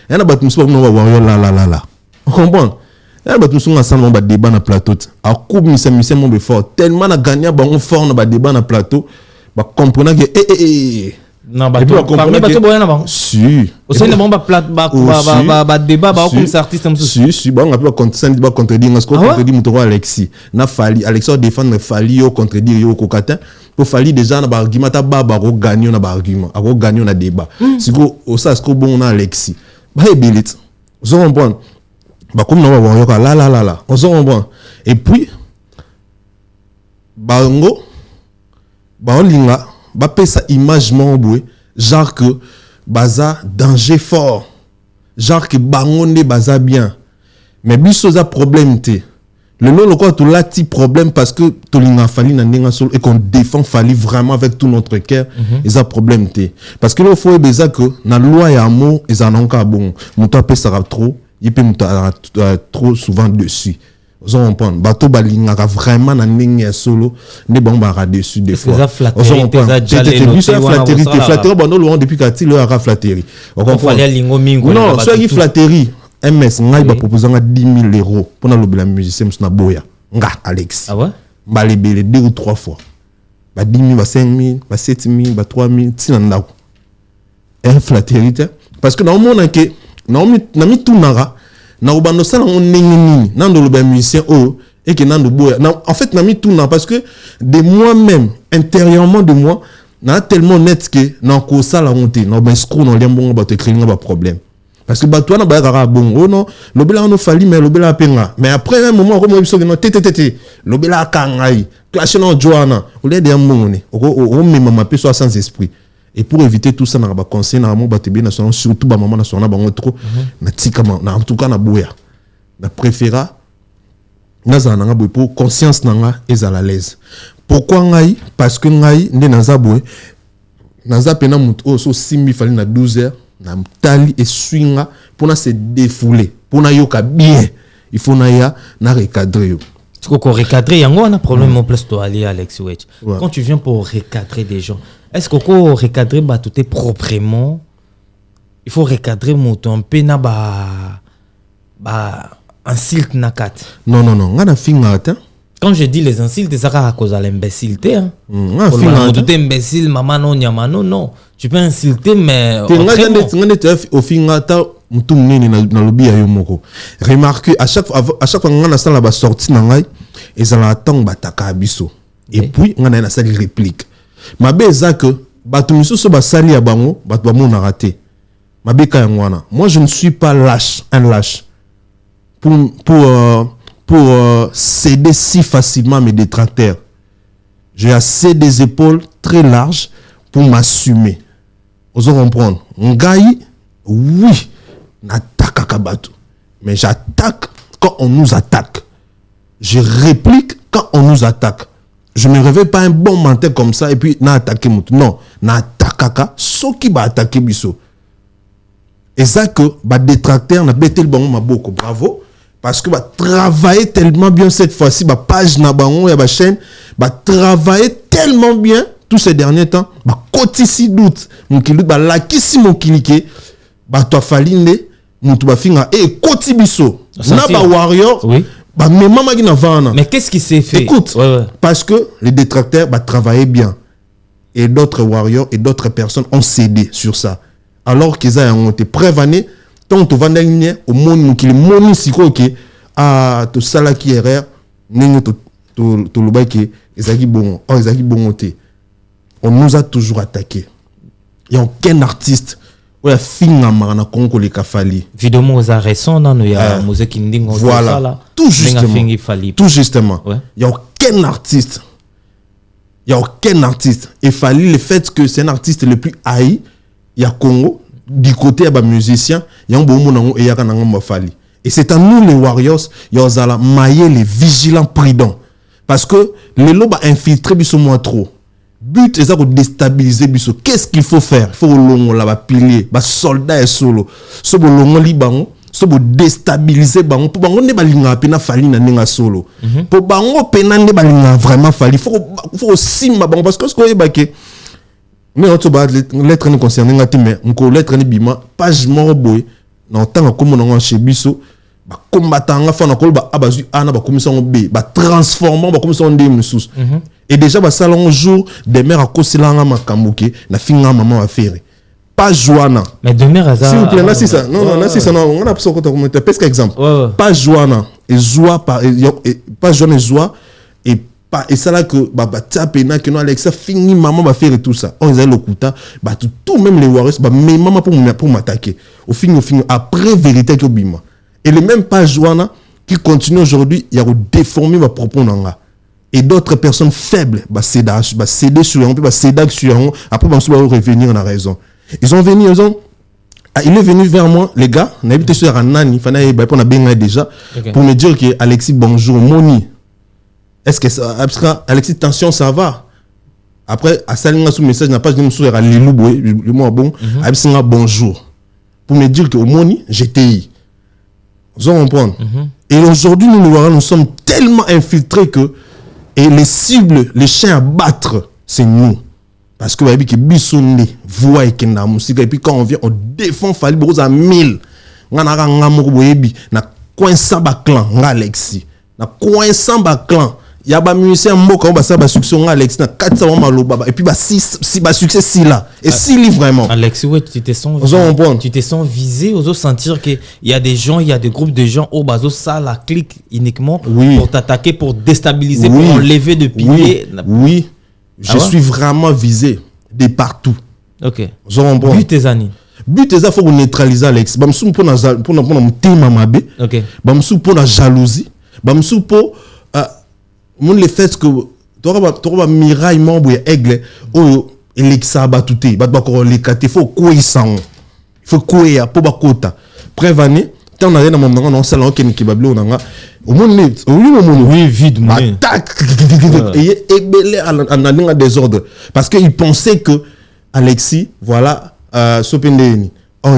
Speaker 1: yana bat muso no wa la on comprend yana bat muso ensemble ba débat na plateau a coupe musicien mon fort tellement na gagner bango fort na ba débat na plateau ba comprendre que
Speaker 4: non ba parmi ba to boyana bango
Speaker 1: si
Speaker 4: aussi ne bon ba plate ba débat ba comme ça artiste
Speaker 1: si ba on a pas contredire parce qu'on contredire muto Alexis na fali Alexis défendre fali yo contredire yo kokata pour fali déjà na ba argument ta baba ko gagner na ba argument a ko gagner na débat siko au ça ko bon na Alexis ba ebilit on comprend ba comme na wa yo ka la on comprend et puis bango ba olinga ba pesa image mobwe genre que baza danger fort genre que bango ne baza bien mais biso za problème te le nom le quoi tout là petit problème parce que to linga fali na ndenga solo et qu'on défend fali vraiment avec tout notre cœur et ça problème te parce que il faut beza que na loi ya amour et ça n'en ka bon muto pesa trop il peut muto trop souvent dessus on comprend bato balinga vraiment na ndenga solo ne bon ba dessus des fois
Speaker 4: on comprend
Speaker 1: flatterie bon loin depuis qu'ati le ara flatterie on comprend non soit flatterie MS ngai ba proposer 10 000 euros pour na lobela musicien na boya nga Alex
Speaker 4: ah ouais
Speaker 1: ba lebele 2 ou 3 fois ba 10 000 ba 5 000 ba 7 000 ba 3 000 tina ndako flatterie parce que na mona ke na mi tunara na obano sala on nini na ndo lobela musicien et que nando boya en fait na mi tuna parce que de moi-même intérieurement de moi na tellement net que na ko sala honte na ben screw na liambongo ba te créer ba problème parce que bato na ba kaka bon non lobela no fali mais lobela penga mais après un moment comme biso que non tétété lobela kangai clash no joana au lieu de mbongo o même ma pe soit sans esprit et pour éviter tout ça na ba conseil na mo bato bien national surtout ba maman national bango trop na tika na en tout cas na boya na préféra naza na boy pour conscience nanga ezala l'aise pourquoi ngai parce que ngai ndé naza boy naza pena muto so simbi fali na 12 heures na mtali et swinga pour na se défouler pour na yoka bien il faut na ya na recadrer yo
Speaker 4: tu ko recadrer yango on a problème au plus toi ali Alex Wetch quand tu viens pour recadrer des gens est-ce que ko recadrer ba tout est proprement il faut recadrer moto un peu na ba insulte na kat
Speaker 1: non ngana finga ta
Speaker 4: quand je dis les insultes c'est à cause de l'imbécilité hein tout imbécile maman non nyama non tu peux insulter mais
Speaker 1: au finga ta mutu nini na lobi ya yo moko remarquez à chaque fois ngana sala ba sortie na ngai ezala attend bataka biso et puis ngana na sali réplique mabe eza que batu misusu ba sali ya bango batu ba mona raté mabe ka ngwana moi je ne suis pas un lâche pour céder si facilement mes détracteurs. J'ai assez des épaules très larges pour m'assumer. Vous comprenez? Ngai, oui, n'attaque à Kabato. Mais j'attaque quand on nous attaque. Je réplique quand on nous attaque. Je ne me réveille pas un bon menteur comme ça et puis n'attaque moutou. Non, n'attaque à ceux qui va attaquer biso. Et ça que, bah, détracteur, n'a bêté le bon maboko. Bravo. Parce que bah travailler tellement bien cette fois-ci, bah page na bango ya ba chaîne, bah travailler tellement bien tous ces derniers temps ba kotisi doute mokili ba lakisi mokili ke ba to falinde mutu ba finga e koti biso na ba warrior
Speaker 4: oui.
Speaker 1: Bah, mais maman qui n'a pas.
Speaker 4: Mais qu'est-ce qui s'est fait?
Speaker 1: Écoute, parce que les détracteurs travaillaient bien. Et d'autres warriors et d'autres personnes ont cédé sur ça. Alors qu'ils ont été prévenus, tant que vendait au monde qui le monde si quoi que à tout ça là qui est rare, n'est tout le bail qui est bon, on nous a toujours attaqué. Il n'y a aucun artiste. Ouais, finalement, on a connu les kafali.
Speaker 4: Évidemment, aux récents, il y a musique indingo.
Speaker 1: Voilà. Tout justement. Tout justement. Il n'y a aucun artiste. Il n'y a aucun artiste. Et Fali, le fait que c'est un artiste le plus haï, il y a Congo, du côté des musiciens, il y a un bon monde et il y a un Fali. Et c'est à nous les Warriors, il y a mailler les vigilants prudents. Parce que les lobes infiltrés, ils sont moins trop. But est de déstabiliser biso. Qu'est-ce qu'il faut faire? Il faut longo la pilier, ba soldat et solo. So bo longo li bango, so bo déstabiliser bango. Pour bango ne balinga pena fali na ninga solo. Pour bango pena ne balinga vraiment fali. Faut simba bango parce que ce qu'on est baké. Mais on te bat lettre ni concerné ngati mais on lettre ni bima page mort boy. Na tant comme on chez biso. Ba combattant nga fa na ko ba abazu ana ba commission B ba transformant ba commission D musus. Et déjà ba salon jour des mères à kosilanga makambuke na finga maman va faire pas joana
Speaker 4: mais de mère
Speaker 1: s'il vous plaît là c'est ça non là c'est ça non on a besoin de commenter parce qu'exemple pas joana et joie pas joana et joie et pas et ça là que ba tape na que non Alexa fini maman va faire tout ça on les le kuta ba tout même les warriors ba mais maman pour m'attaquer au fin après vérité que bima et le même pas joana qui continue aujourd'hui il y a déformer ma propos nanga. Et d'autres personnes faibles céder sur eux, céder sur eux, après ils vont revenir en raison. Ils ont venu, il est venu vers moi, les gars, on a habité sur un nani, on a bien déjà, pour me dire que Alexis, bonjour, Moni. Est-ce que ça, Alexis, tension, ça va? Après, à Salinga sous message, n'a pas dit monsieur à Lilou, le mot bon, Alexis, bonjour. Pour me dire que au Moni, GTI. Vous en comprenez? Et aujourd'hui, nous sommes tellement infiltrés que et les cibles, les chiens à battre, c'est nous. Parce que que bisonné, voix et kena musique et puis quand on vient, on défend Fali Bros à 1000. On a na coin samba clan, Alexis. Na coin samba clan. Il y a des musiciens qui ont fait succès Alexis na 400 maloba et puis bah 6 succès si là et si livres vraiment.
Speaker 4: Alexis ouais, tu te sens visé, aux sentir que il y a des gens, il y a des groupes de gens au bazo ça la clique uniquement pour t'attaquer, pour déstabiliser, pour enlever de piliers.
Speaker 1: Oui. Je suis vraiment visé de partout.
Speaker 4: OK.
Speaker 1: But
Speaker 4: tes amis.
Speaker 1: But tes faut neutraliser Alexis. Bamsou pour na tema mabe.
Speaker 4: OK.
Speaker 1: Bamsou pour la jalousie. Bamsou pour mon le fait que tu miraille membre aigle oh Alexa batouté bat ko le kate faut quoi sang faut quoi pour bakota prévané tant on a dans mon non salon ken kibablo nanga au monde oui vide attaque et belé en désordre parce que il pensait que Alexis voilà sopendeni. Oh,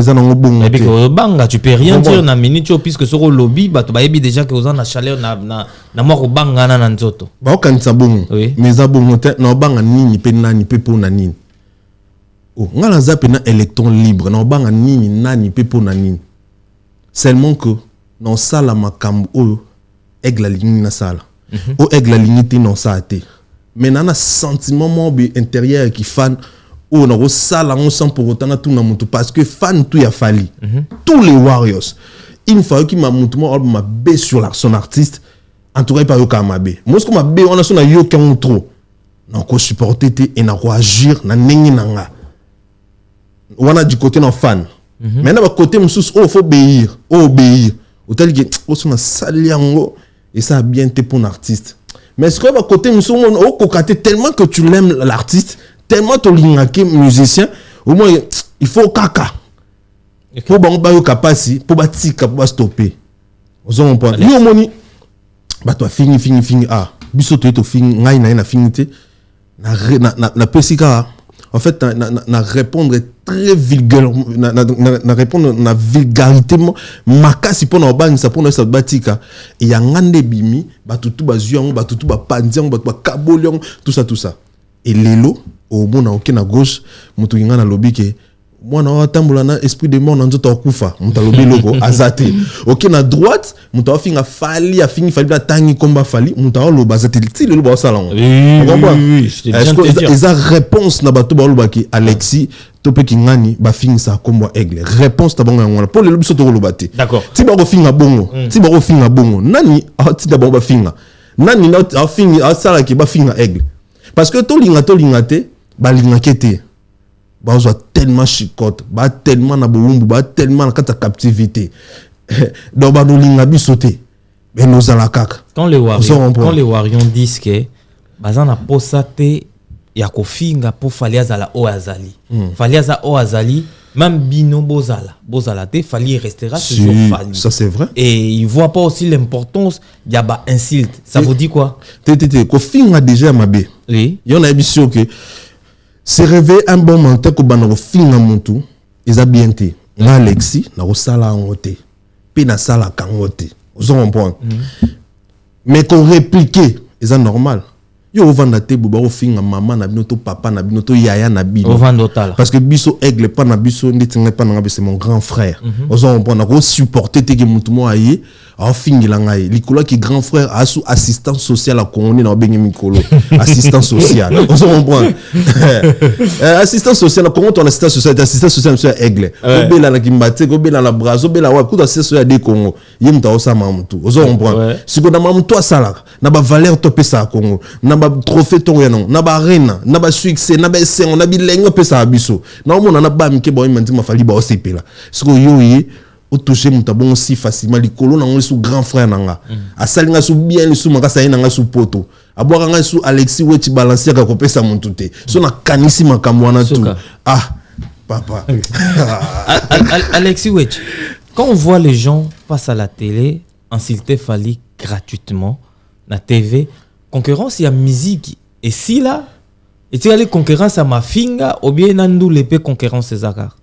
Speaker 4: tu peux rien dire na minute puisque sur le lobby bah tu déjà que vous en a chaleur na mort banga na nzoto
Speaker 1: ba okanisa bongo mais za bongo te na banga nini pe nani pe po na nini oh ngala za pe na électron libre na banga nini nani pe po na nini seulement que non sala makambo o egla ligne na sala o egla ligne te non sa te mais nana sentiment mobe intérieur qui fan on a ça là on sent pour autant tout na mutu parce que fan tout ya Fali tous les warriors une fois qui m'a mutu ma bé sur son artiste entouré par yo kamabe moi ce que ma bé on a son yo kan trop na ko supporter et na ko agir na nengi nanga on a du côté non fan maintenant ba côté musus faut obéir autant que on son saliango et ça a bien été pour un artiste mais ce que ba côté musus on kokaté tellement que tu l'aimes l'artiste tellement ton lingake musicien au moins il faut kaka pour bon ba yo capacité pour batika pour stopper vous en point yo moni ba toi fini biso to fini ngai na finité na pesika en fait na répondre très vulgaire na répondre na vulgarité makasi pour na bang ça pour na batika et ya ngande bimi ba tutu ba zuyango ba tutu ba pandiango ba kabolion tout ça et lelo au mona oké na gauche mutu kinga na lobi ke mwana wa tambola na esprit de mort na nzoto akufa mutu lobi loko azate oké na droite mutu wa finga fali na tangi komba fali mutu wa loba azate ti lelo ba sala
Speaker 4: oui,
Speaker 1: est-ce que eza réponse na bato ba loba ki Alexis tope kingani ba finga sa komba aigle réponse ta bonga ngwana pour le biso to loba te
Speaker 4: d'accord
Speaker 1: ti ba ko finga bongo ti ba ko finga bongo nani ti da ba finga nani na finga sala ki ba finga aigle parce que to linga te ba linga kete ba zo tellement chicote ba tellement na bolumbu ba tellement na kata captivité donc ba no linga bisoté mais nous ala kaka
Speaker 4: quand les Warions disent que bazana posate ya kofinga pour faliazala o azali faliaza o azali même bino bozala te fali restera toujours fali
Speaker 1: ça c'est vrai
Speaker 4: et il voit pas aussi l'importance ya ba insulte ça vous dit quoi
Speaker 1: ko finga déjà mabe
Speaker 4: oui
Speaker 1: y en a bien que se réveiller un bon moment ko bana ko finga muntu ils a bien té na Alexis na ko sala ngote pe na sala kangote vous comprenez mais qu'on répliquer c'est normal yo vanda te bo ba ko finga maman na bino to papa na bino to yaya na bino parce que biso aigle pas na biso nditinga pas na c'est mon grand frère vous comprenez ko supporter te ke muntu mo aye a fingira ngai likolo ki grand frère a sous assistance sociale à Congo na bengi mikolo assistance sociale vous comprenez assistance sociale Congo ton assistance sociale monsieur aigle ko bela na kimbate ko bela na brazo bela wa ko assistance sociale de Congo yimta osama mutu vous comprenez siko na mamutu asala na ba valeur to pesa Congo na ba trophée to ya non na ba reine na ba succès na ba sengo na bilengo pesa biso na mona na ba mike bo imandi mafali ba osepela siko yoyi o toucher mutabon si facilement likolo na sous grand frère nanga asalinga sous bien sous makasa nanga sous poto abwaka nga sous Alexis wechi balancer ka kopesa muntu te so na kanisi makambo na tout papa
Speaker 4: Alexis wechi quand on voit les gens passer à la télé insulter Fali gratuitement na TV concurrence il y a musique et si là et tu as les concurrence à Mafinga ou bien nandu l'épée concurrence ces accords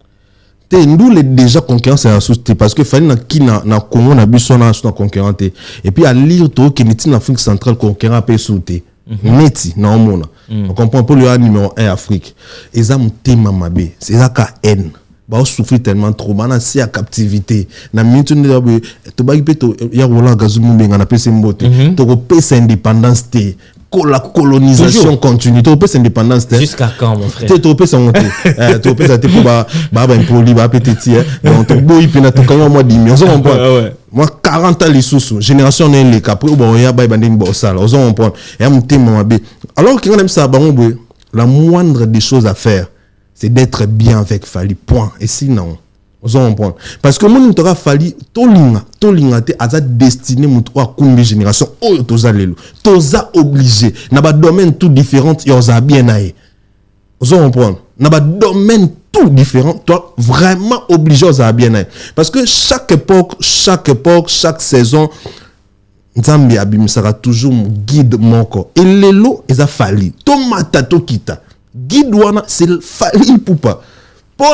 Speaker 1: nous les déjà concurrence à soutenir parce que fallait na Congo na biso na concurrent et puis à lire to que neti na Afrique centrale concurrent peut sauter neti na omona on comprend pour le numéro 1 Afrique ezam tema mabe c'est ça ka haine ba souffrir tellement trop bana si à captivité na minute to ba kipeto ya rola gazumu benga na pese mbote to ko pesa indépendance te la colonisation continue to pesa indépendance te
Speaker 4: jusqu'à quand mon frère
Speaker 1: to pesa monter to pesa te pour ba impoli ba petiti donc to boy pina to quand moi 10 millions on comprend moi 40 ans les sous génération n'est les cap pour bon ya ba banding bo sala on comprend et am tema mabe alors que on ça ba la moindre des choses à faire c'est d'être bien avec Fali point et sinon vous comprenez parce que mon t'aura Fali tolinga te aza destiné mon trois combien génération oh toza lelo toza obligé na ba domaine tout différent yoza bien aé vous comprenez na ba domaine tout différent toi vraiment obligé yoza bien aé parce que chaque époque chaque saison Nzambi abimisaka toujours mon guide moko et lelo eza Fali tomata to kita guide wana c'est Fali poupa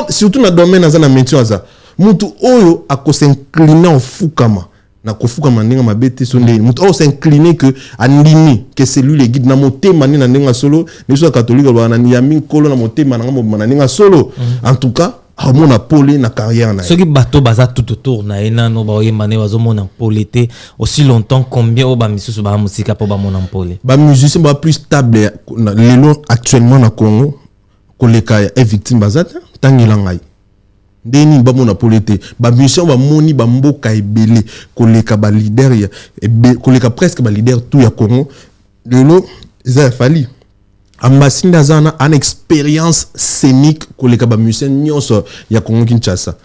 Speaker 1: surtout dans le domaine na métier ça mutu oyo ako s'incliner en fukama na kofukama ndinga mabete sonde mutu oyo s'incliner que andini que c'est lui le guide na motema ni na ndinga solo ni so catholique ba na yami kolo na motema na ngamo na ndinga solo en tout cas a mon apolé na carrière na
Speaker 4: ceux qui bateau baza tout autour na ena no ba oyemane bazo mona polité aussi longtemps combien o ba misusu ba musika po ba mona polé
Speaker 1: ba musicien ba plus stable lelo actuellement na Congo koleka est victime bazata tangila ngai ndeni ba mona polité ba mission ba moni ba mboka ebele koleka ba leader ya koleka presque ba leader tout ya Congo lelo ça Fali ambassade zana en expérience scénique koleka ba musicien nyonso ya Congo Kinshasa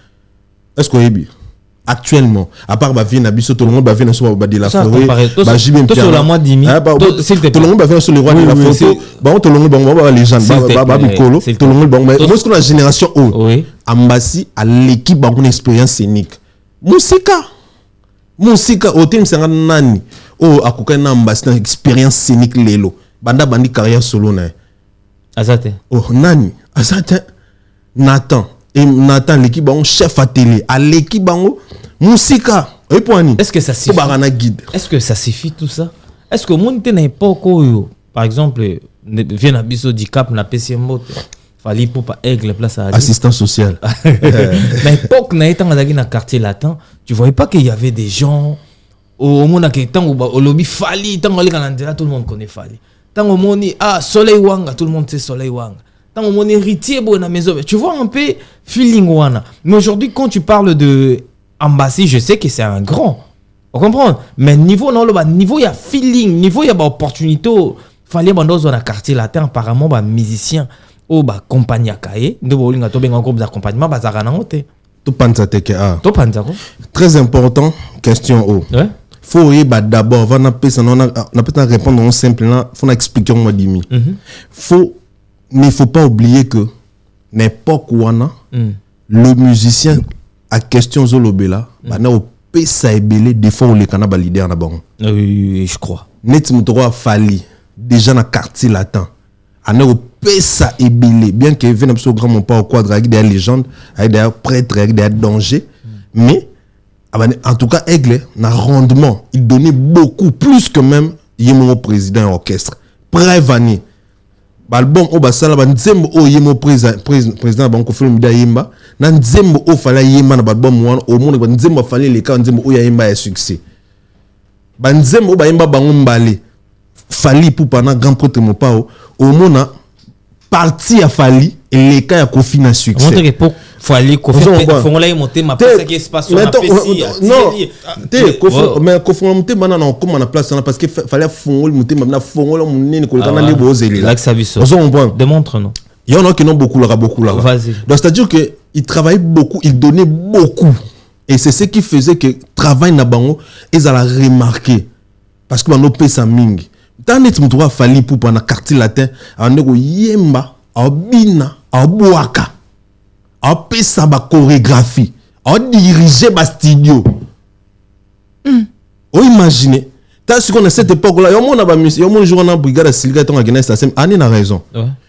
Speaker 1: est-ce que yebi actuellement à part ba vie na biso tout le monde ba vie na so ba de la forêt ba jibem
Speaker 4: tout sur la mois 10 000
Speaker 1: tout le monde ba vie sur le roi de la photo ba tout le monde ba légende ba mikolo tout le monde ba moi ce que la génération haut ambassade à l'équipe ba une expérience scénique musika hôtel sanga nani o akoka na ambassade expérience scénique lelo banda bandi carrière solo na
Speaker 4: azate
Speaker 1: oh nani azate Nathan et Nathan l'équipe bon chef à télé à l'équipe bon musika et point
Speaker 4: est-ce que ça suffit
Speaker 1: guide
Speaker 4: est-ce que ça suffit tout ça est-ce que monde n'a pas par exemple Viens à Bisso du Cap, na PCMO. Fallait pour pas aigle place à
Speaker 1: assistant social.
Speaker 4: Mais époque, na quartier latin, tu voyais pas qu'il y avait des gens au monde qui tant au lobby Fali, tant tout le monde connaît Fali. Tant au monde Soleil Wanga, tout le monde sait Soleil Wanga. Tant au monde héritier bon na maison. Tu vois un peu feeling wana. Mais aujourd'hui quand tu parles de Ambassi, je sais que c'est un grand. On comprend. Mais niveau non le niveau il y a feeling, niveau il y a opportunité. Fallait dans un quartier latin apparemment musicien. Oh bah compagnie à Kaye, de bolinga to benga groupe d'accompagnement bazara na ngote.
Speaker 1: To panza teke a.
Speaker 4: To panza ko.
Speaker 1: Très important question o.
Speaker 4: Ouais.
Speaker 1: Faut y ba d'abord va na pesa on a peut répondre en simple là, faut expliquer moi dimi. Mais il faut pas oublier que n'importe wana le musicien à question zolobela ba na o pesa ebele des fois le kana ba leader na bango.
Speaker 4: Oui, je crois.
Speaker 1: Net mutoro Fali déjà na quartier latin. Ana o pesa ebele bien que vienne absolument grand mon pas au quadre avec des légendes avec des prêtres avec des dangers mais en tout cas Aigle na rendement il donnait beaucoup plus que même yemo président orchestre prévani album o basala ba nzembo o yemo président banko film da yemba na nzembo o fala yemba na album wana au monde ba nzembo fala le ka nzembo o ya yemba ya succès ba nzembo ba yemba bango mbale Fali pour pendant grand prêtre mo pa au monde parti a Fali et les cas a Kofi na succès.
Speaker 4: On que Fali Kofi font là monter ma place qui espace sur la PC.
Speaker 1: Non, mais Kofi monter maintenant comme on a place parce que fallait font monter maintenant font là mon nez ko kana les bozeli là.
Speaker 4: Démontre non.
Speaker 1: Il y en a qui n'ont beaucoup là.
Speaker 4: Vas-y.
Speaker 1: Donc c'est-à-dire que il travaillait beaucoup, il donnait beaucoup et c'est ce qui faisait que travail na bango ils allaient remarquer parce que on paie ça mingi. Tant net mutuwa Fali pour pendant quartier latin andeko yemba abina abuaka apesa ba chorégraphie a diriger ba studio o imaginer tant ce qu'on a cette époque là yo mona ba musique yo mon jour na brigade Silga ton agena ça ani na raison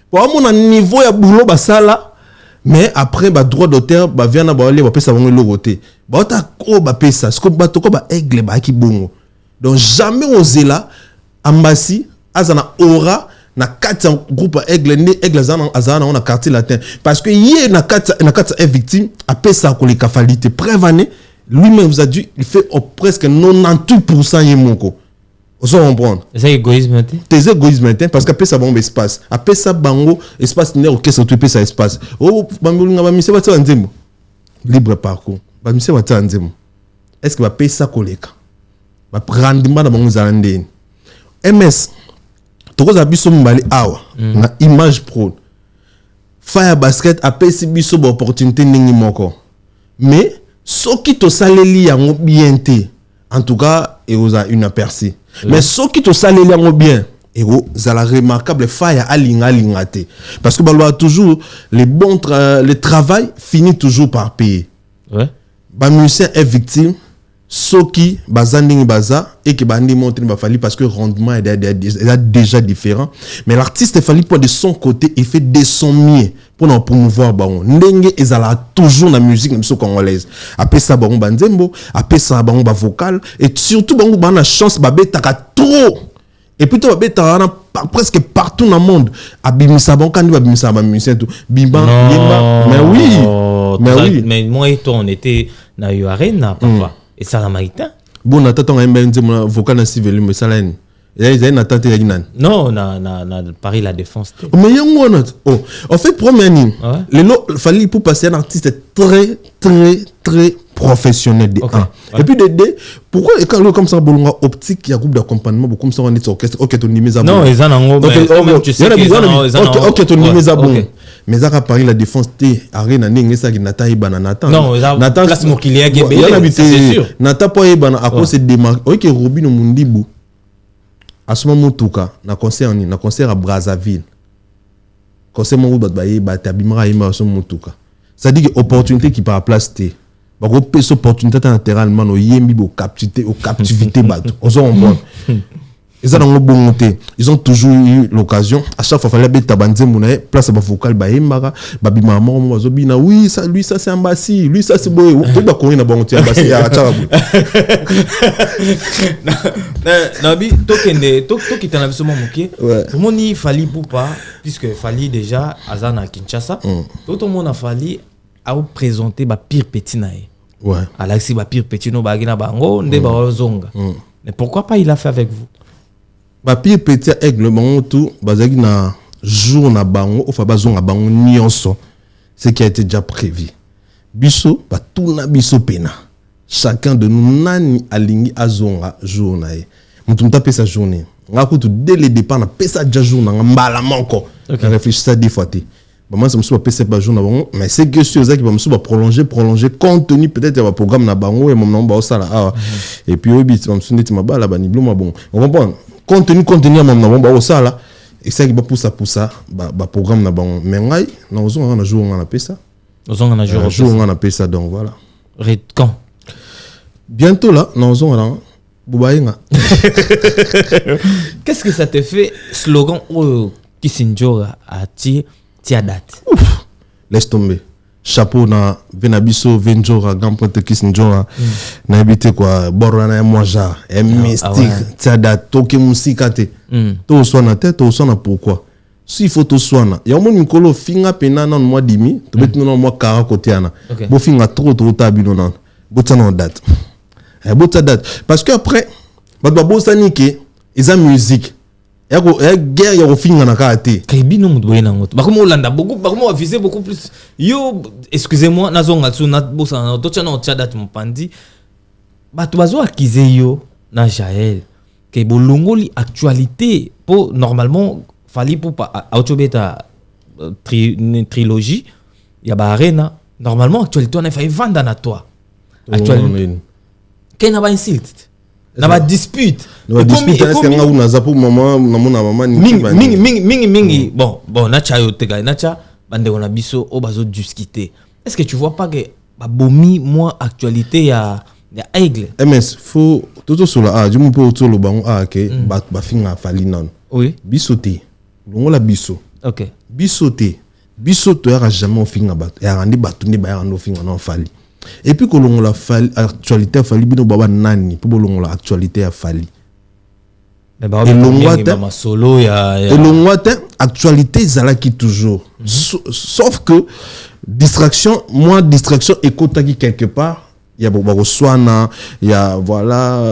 Speaker 1: pour mon niveau ya boulot ba sala mais après ba droit d'auteur ba vient na ba aller ba pesa bango logoté ba ta ko ba pesa ce que ba to ko ba aigle ba ki bongo donc jamais osé là Ambassi azana aura na kati groupe aigle ne aigle azana on a quartier latin parce que hier na kati est victime après ça ko les kafalité prévané lui-même vous a dit il fait presque 98% yemoko vous comprendre
Speaker 4: c'est égoïsme
Speaker 1: tes égoïsme parce qu'après ça bon espace après ça bango espace ne orchestre tout ça espace oh bangolinga ba mise ba tsa nzembo libre parcours ba mise ba tsa nzembo est-ce que va payer ça koleka ba rendement na bango zandeni MS tokoza biso mbali awa na image pro Fire Basket apesi biso ba opportunité ningi moko mais soki to saleli yango bien te en tout cas et vous a une aperçu mais soki to saleli yango bien et vous la remarquable Fire alinga te parce que ba toujours le travail finit toujours par payer ba musicien est victime soki bazandingi baza et que bandi montre ba Fali parce que rendement est déjà différent mais l'artiste Fali pour de son côté il fait de son mieux pour nous promouvoir bango ndenge ezala toujours na musique na congolaise après ça bango banzembo après ça bango ba vocal et surtout bango bana chance ba betaka trop et plutôt ba betaka presque partout dans le monde abimisa bango kandi babimisa ba musicien tout bimba yemba mais oui
Speaker 4: mais moi et toi on était na Arena papa et ça la maïta
Speaker 1: bon na tata ngamba nzembo vocal na civil mais ça là il y a une attente ya ginan
Speaker 4: non na Paris la défense
Speaker 1: mais yango na en fait premier ni le Fali pour passer un artiste très professionnel et puis de pourquoi quand comme ça bolonga optique ya groupe d'accompagnement beaucoup comme ça on est orchestre OK ton nimeza
Speaker 4: non ils en ont tu sais
Speaker 1: OK ton nimeza bon mais ça Paris la défense té arena ningi ça qui nata ibana nata
Speaker 4: non nata place mokili ya gebele c'est sûr
Speaker 1: nata po ibana à cause de démarque OK Robino Mundibu à ce moment tuka na concert à Brazzaville concert mon groupe ba yeba tabimara yema so mutuka ça dit que opportunité qui par place té ba ko pesa opportunité naturellement no yembi bo captivité bato on se comprend Ils ont toujours eu l'occasion. À chaque fois, il fallait mettre Tabanzé, place à vocal, Baïmara, Babi Maman, Wazobina. Oui, ça, lui, ça c'est un bassi. Lui, ça c'est beau. Tu dois courir dans le bassi.
Speaker 4: Nabi, toi qui t'en as vu comment il fallait pour pas, puisque fallait déjà Azana Kinshasa, tout le monde a fallu à présenter ma pire petit naï.
Speaker 1: Ouais.
Speaker 4: Alors si ma pire petit no bagina bango, nde ba zonga. Mais pourquoi pas il a fait avec vous?
Speaker 1: Ma pire petit aigle bango tout, bazaki na jour na bango, ou fa bazonga bango nyonso. Ce qui a été déjà prévu. Biso, ba tout na biso pena. Chacun de nous nani alingi azonga jour na ye. Mutu mta pesa journée. Nga kutu dès le départ na pesa déjà jour na mbala manko. Okay. Réfléchissez des fois. Moi, ça me souhaite passer par jour, mais c'est que sur ça qui va me souhaiter prolonger, compte tenu peut-être un programme na bango et mon nom ba ça là. Et puis oui, ça me souhaite ma balle là, ni bleu ma bon. On comprend. Compte tenu mon nom ba ça là. Et ça qui va pour ça, ba programme na bango. Mais ngai, na ozo on a jour on a pesa.
Speaker 4: Ozo on a jour
Speaker 1: on a pesa donc voilà.
Speaker 4: Quand
Speaker 1: bientôt là, na ozo on a Boubaïnga.
Speaker 4: Qu'est-ce que ça te fait slogan Kissinjora à tia date?
Speaker 1: Ouf, laisse tomber. Chapeau na Venabiso Venjora Gampote Kissinjora na habité quoi Borana Moja un mystique tia date toke musikate to sona tête to sona pourquoi s'il faut to sona ya mon mikolo finga pena na mois dimi to betu na mois kara kotiana bo finga trop tabino na botana date bota date parce que après ba bosani ke eza musique ya guerre ya finga na kate
Speaker 4: kaibino mudwe na ngoto bakomo olanda beaucoup bakomo viser beaucoup plus yo excusez-moi nazonga tsu na bosa na to chana tia date mpandi bato bazo akize yo na Jaël ke bolongoli actualité pour normalement fali pour pas autobeta trilogie ya ba arena normalement actualité on a fait vendre na toi actualité kena ba insult na ba dispute mingi bon na cha yo tega na cha bande on a biso o bazo discuter. Est-ce que tu vois pas que ba bomi moi actualité ya aigle
Speaker 1: MS faut tout sur la du mon peu autour le bango ke ba finga fali non
Speaker 4: oui
Speaker 1: bisoté longola biso
Speaker 4: OK
Speaker 1: bisoté bisoto ya jamais au finga ba ya randi batunde ba ya rando finga non fali. Et puis que l'on la actualité a fallu bino baba nani pour l'on la actualité a fallu.
Speaker 4: Et l'on solo ya
Speaker 1: et l'on actualité zala qui toujours sauf que distraction écoute quelque part il y a beaucoup soana il y a voilà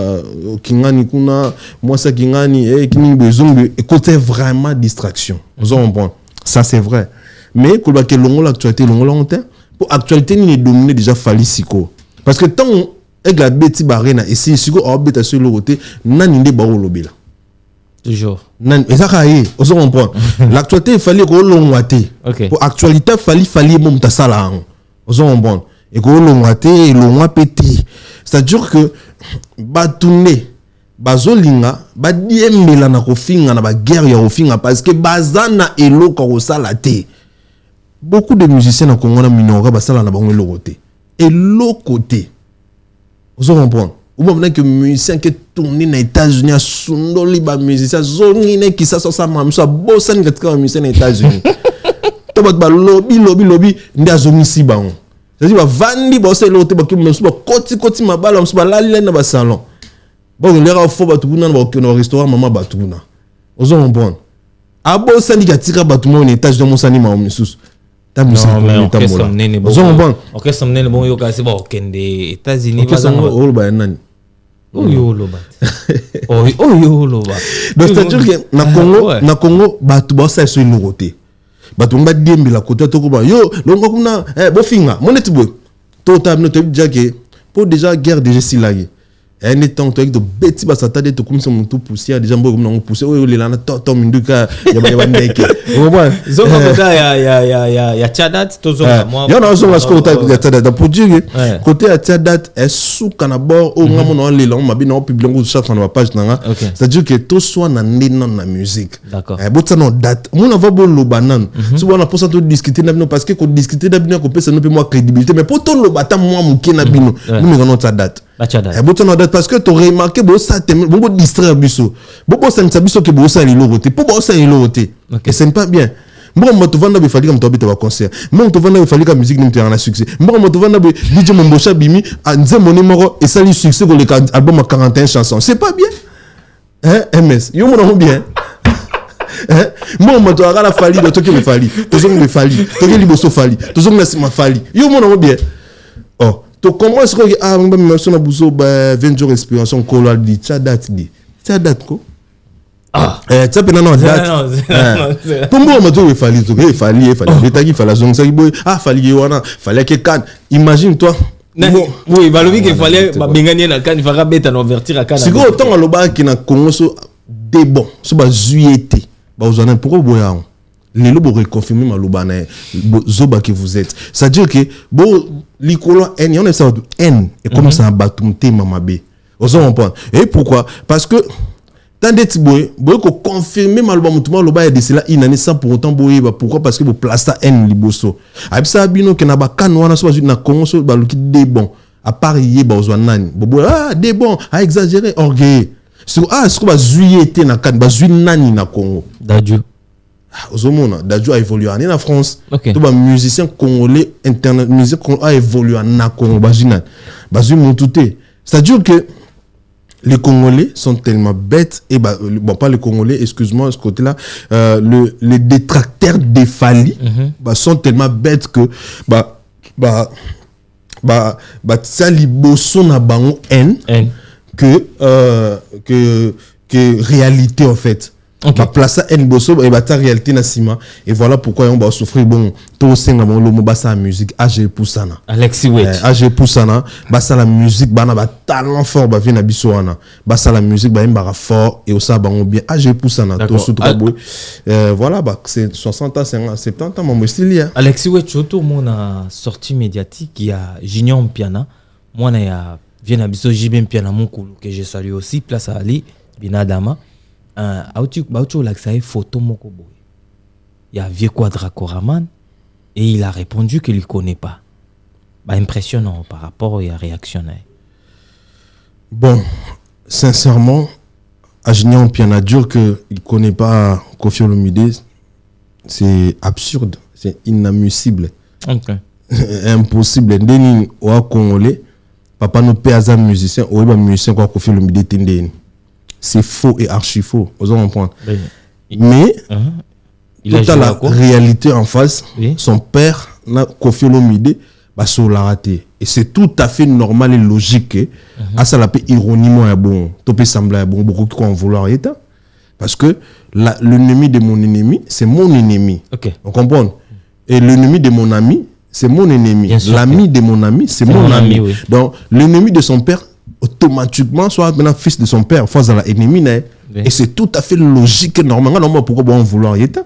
Speaker 1: kingani kuna moi ça kingani et kini besoin écouter vraiment distraction vous comprenez ça c'est vrai mais que l'on l'actualité l'on longtemps pour actualité ni dominer déjà fali siko parce que tant et la beti barena et si siko a beta sur le côté nani nde ba olobela
Speaker 4: toujours
Speaker 1: nan et ça kaye on se comprend l'actualité il fallait ko longwate pour actualité fallait mom ta sala on se comprend et ko longwate et longwa pété c'est-à-dire que ba tourner bazolinga ba diembela na ko finga na ba guerre ya ko finga parce que bazana eloko ko sala te. Beaucoup de musiciens au Congo minora basala na bango le côté et l'autre côté vous comprenez ou même que musicien qui tourner aux États-Unis à sundoli ba musicien zonine qui ça mamso bossa ni katika musicien aux États-Unis to ba lobby ndi azomi si bango c'est-à-dire ba vandi ba c'est l'autre ba kimso ba koti mabala mso ba lali na ba salon bon les ra fo ba tukuna na restaurant mama ba tukuna vous comprenez abossa ni katika ba tumo aux États-Unis mo sani ma omisusu.
Speaker 4: Non, mais orchestre mnene bon. Orchestre mnene bon yo kasi bon kende États-Unis
Speaker 1: bazanga o ba nani.
Speaker 4: Yo loba. Yo loba.
Speaker 1: Donc c'est-à-dire que na Congo batu ba sa sur le côté. Batu mba diembi la côté to ko ba yo longo kuna bo finga monetu boy. To tab no te déjà que pour déjà guerre déjà si là. Un étant toi de bêtis bas s'attendre de comme ça mon tout poussière déjà bon comme on pousser oh les lana to minduka ya ndeke vous voyez
Speaker 4: zonga ya Tchadat to zonga moi
Speaker 1: ya na zonga ce côté ya Tchadat pour dire côté ya Tchadat est sous canabor au ngamo no les langues mabina au public ngo chaque fois na page nanga c'est à dire que to soit na ndena na musique
Speaker 4: d'accord
Speaker 1: botsa no date mon va bon lo banan si on a pour ça to discuter na bino parce que ko discuter na bino ko pesa no pe moi crédibilité mais pour to lo bata moi muke na bino nous me non Tchadat boto na date parce que tu remarqué bo ça te bo distraire biso bo ça ne biso que bo ça li loroté pour bo ça li loroté et ce n'est pas bien. Moi tu vanda be fali comme tu habites au concert moi tu vanda be fali comme musique n'importe un succès moi tu vanda be DJ Mombocha Bimi a nzembo numéro et ça li succès pour le album à 41 chansons c'est pas bien hein MS yo mon bien moi tu as la fali de toke me fali toujours me fali toke liboso fali toujours na sima fali yo mon bien oh tu comment est-ce que ah on me sur na buso 20 jours respiration colloide dit ça date quoi ah ça peut non date pour moi tu me fali tu fali l'état qui fallait donc ça boy ah fali wana fallait que can imagine toi
Speaker 4: oui balobi que fallait bengania na kan fera beta no vertir à kan
Speaker 1: c'est quoi autant aloba qui na Congo so des bon so ba juillet ba ozana pourquoi boya les lobes reconfirmer maloba na zoba que vous êtes ça veut dire que bo likolo en on est ça n et comme ça batumte mamabe ozo comprendre et pourquoi parce que tandis boy ko confirmer maloba mutuma loba de cela inane sans pour autant boye pourquoi parce que bo place n liboso abisa bino ke na ba kan wana so na Congo so ba luki des bon à part yé ba ozana nani bo ah des bon à exagérer orgueil sur ah ce que ba juillet na kan ba juillet nani na Congo
Speaker 4: Dadju
Speaker 1: Ozomona Dadju a évolué en France tout ba musicien congolais internet musique a évolué en Congo ba juillet moutouté c'est-à-dire que les Congolais sont tellement bêtes et bon pas les Congolais excuse-moi ce côté-là les détracteurs des Fali sont tellement bêtes que ça liboso na bango n que réalité en fait. Ba place en bosso et ta réalité na sima et voilà pourquoi on va souffrir bon to senga mon lomo basa la musique age poussana
Speaker 4: Alexis Wet
Speaker 1: age poussana basa la musique bana ba talent fort ba vina biso wana basa la musique ba mbara fort et au ça bango bien age poussana to surtout voilà bah c'est 60 ans 50 70 ans mon style
Speaker 4: Alexis Wet surtout mon sortie médiatique il y a Junior Mpiana moi na ya vient biso JB Mpiana mon kulu que je salue aussi place à Ali Binadama Baucho Laksaï photo moko boy. Il y a vieux Quadra Koraman et il a répondu qu'il ne connaît pas. Bah impressionnant par rapport à la réaction.
Speaker 1: Bon, sincèrement, Ajnian Piana dire qu'il ne connaît pas Koffi Olomide, c'est absurde, c'est inadmissible.
Speaker 4: Okay.
Speaker 1: Impossible. Ndeni wa Congolais, papa no péazan musicien, ou ba musicien quoi Koffi Olomide tendeni. C'est faux et archi faux. Vous allez comprendre. Mais, toute la réalité en face, son père, Koffi Olomide, bah, ça l'a raté. Et c'est tout à fait normal et logique. À ça, la paix ironiquement, bon, tout peut sembler bon, beaucoup qui vont vouloir être. Parce que l'ennemi de mon ennemi, c'est mon ennemi.
Speaker 4: Okay.
Speaker 1: On comprend? Et l'ennemi de mon ami, c'est mon ennemi. L'ami de mon ami, c'est mon ami. Oui. Donc, l'ennemi de son père, automatiquement soit maintenant fils de son père face à l'ennemi et c'est tout à fait logique et normal pourquoi on vouloir y être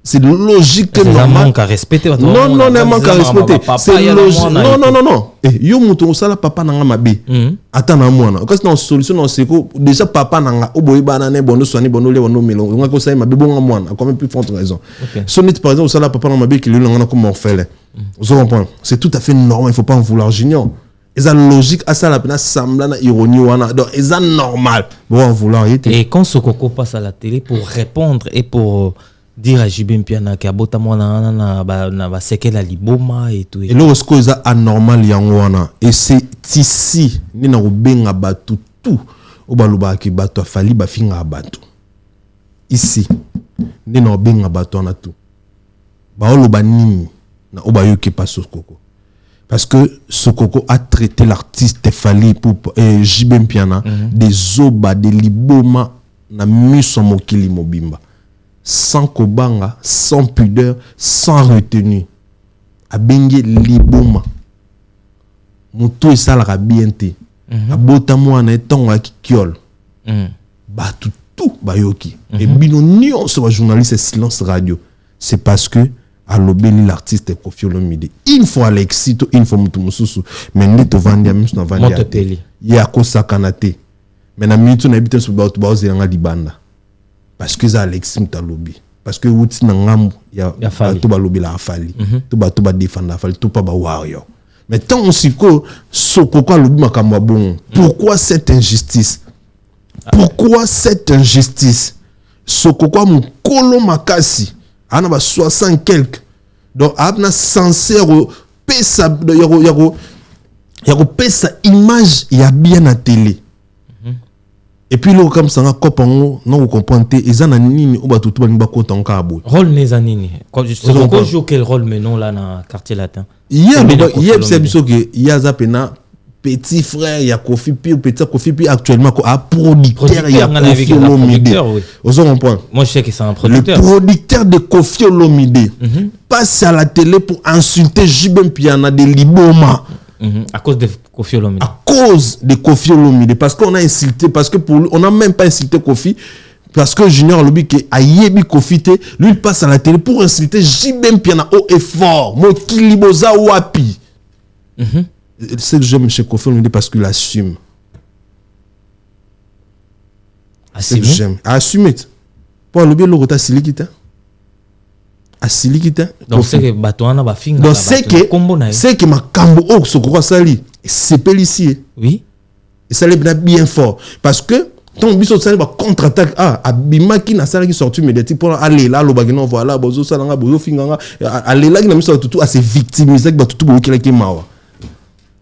Speaker 1: c'est logique et normal
Speaker 4: manque à respecter
Speaker 1: non manque à respecter c'est logique non et yo muto sala papa nanga mabe atana mwana parce que non solution non c'est que déjà papa nanga oboyi bana ne bono soani bono le bono melo nga ko sai mabe bonga mwana a quand même plus forte raison sonit par exemple sala papa nanga mabe qui lui nanga comme orphelin vous comprenez c'est tout à fait normal il faut pas en vouloir Junior. Et ça logique à ça la peine semblant à ironie wana donc et ça normal bon vouloir
Speaker 4: et quand Sokoko passe à la télé pour répondre et pour dire à JB Mpiana que abota mwana na ba sekela liboma et tout
Speaker 1: et lorsque ça anormal yango wana et c'est ici ni na rubenga batu tout au baluba ki batu afali ba finga batu ici ni na rubenga batu na tout ba oloba nini na obayoki pas Sokoko. Parce que Sokoko a traité l'artiste Fali pour JB Mpiana des oba, des liboma, na miso mokili mobimba. Sans kobanga, sans pudeur, sans retenue. Abenge liboma. Moutou et salara bienté. Abota mouana etonga kikiol. Batu tout bayoki. Et bino nion sur journaliste silence radio. C'est parce que à l'obéli l'artiste Koffi Olomide une fois Alexis une fois Mutumussu mais ni to vandia même na vandia ya ko sakanate mais na mitu na habite sur bato baoze nga libanda parce que ça Alexis mutalobi parce que wuti na ngambu ya to balobi la afali to ba défendre afali to pa ba warrior Mais tant on s'y co, Sokoko lobi makamwa bon. Pourquoi cette injustice? Pourquoi cette injustice? Sokoko mon kolo makasi. Ana ba 60 quelques. Donc abna sincère pesa yako pesa image ya bien à télé. Et puis là comme ça kopango non vous comprenez ezana nini o batutu ba ngba konta nkabo.
Speaker 4: Rôle neza nini? Sokoko joue quel rôle maintenant là dans quartier latin?
Speaker 1: Hier c'est biso que yaza pena petit frère ya Kofi Pi petit Kofi Pi actuellement a producteur ya Kofi Olomide. Vous comprenez?
Speaker 4: Moi je sais que c'est un producteur.
Speaker 1: Le producteur de Kofi Olomide passe à la télé pour insulter Jibem Piana de Liboma.
Speaker 4: À cause de Kofi Olomide.
Speaker 1: À cause de Kofi Olomide parce qu'on a insulté parce que pour lui, on n'a même pas insulté Kofi parce que Junior Lobi qui a yebi Kofi te lui il passe à la télé pour insulter Jibem Piana haut et fort. Mo kiliboza wapi. C'est que j'aime chez Kofi Olomide parce qu'il assume. C'est que j'aime. Assume. Pour le bien le rota silikita. Asilikita.
Speaker 4: Donc c'est que Batouana va finir.
Speaker 1: Donc c'est que ma kambo o Sokoko sali c'est pelicier.
Speaker 4: Oui.
Speaker 1: Et ça l'est bien fort parce que ton biso sali va contre-attaque abima qui na sali qui sorti médiatique pour aller là lo bagino voilà bozo salanga bozo finganga aller là qui na miso tout à se victimiser que tout bo qui mawa.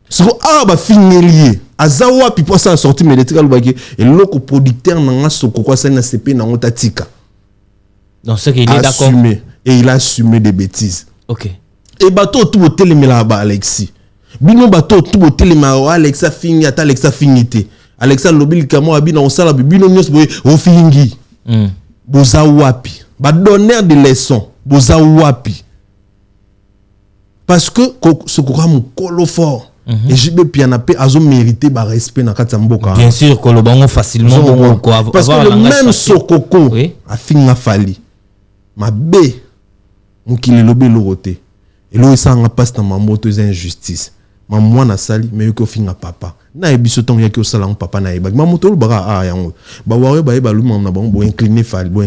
Speaker 1: So ba finelier azawa pipo ça sorti médiatique lo bagé et loko producteur na Sokoko sali na CP na ngotatika.
Speaker 4: Donc c'est qu'il est d'accord.
Speaker 1: Et il a assumé des bêtises.
Speaker 4: Ok.
Speaker 1: Et bateau tout au télémela ba Alexis. Bino bateau tout au télémela Alexa fingi ata Alexa fingité. Alexa lobil kamo abi na osala bino nyos boy o fingi. Boza wapi. Ba donner des leçons. Boza wapi. Parce que ce qu'on a mon colo fort. Et JB Pianape a mérité ba respect na kati mboka.
Speaker 4: Bien sûr kolobango facilement bon quoi.
Speaker 1: Parce que le même Sokoko a finga fali. Ma bé mukili lobe loroté et lo ça nga passe dans ma moto des injustice ma moi na sali mais ko finga papa na ebiso ton yaki osala on papa na ebak ma moto lo bara yango ba wawe ba eba lu na bon bo incliner fali bo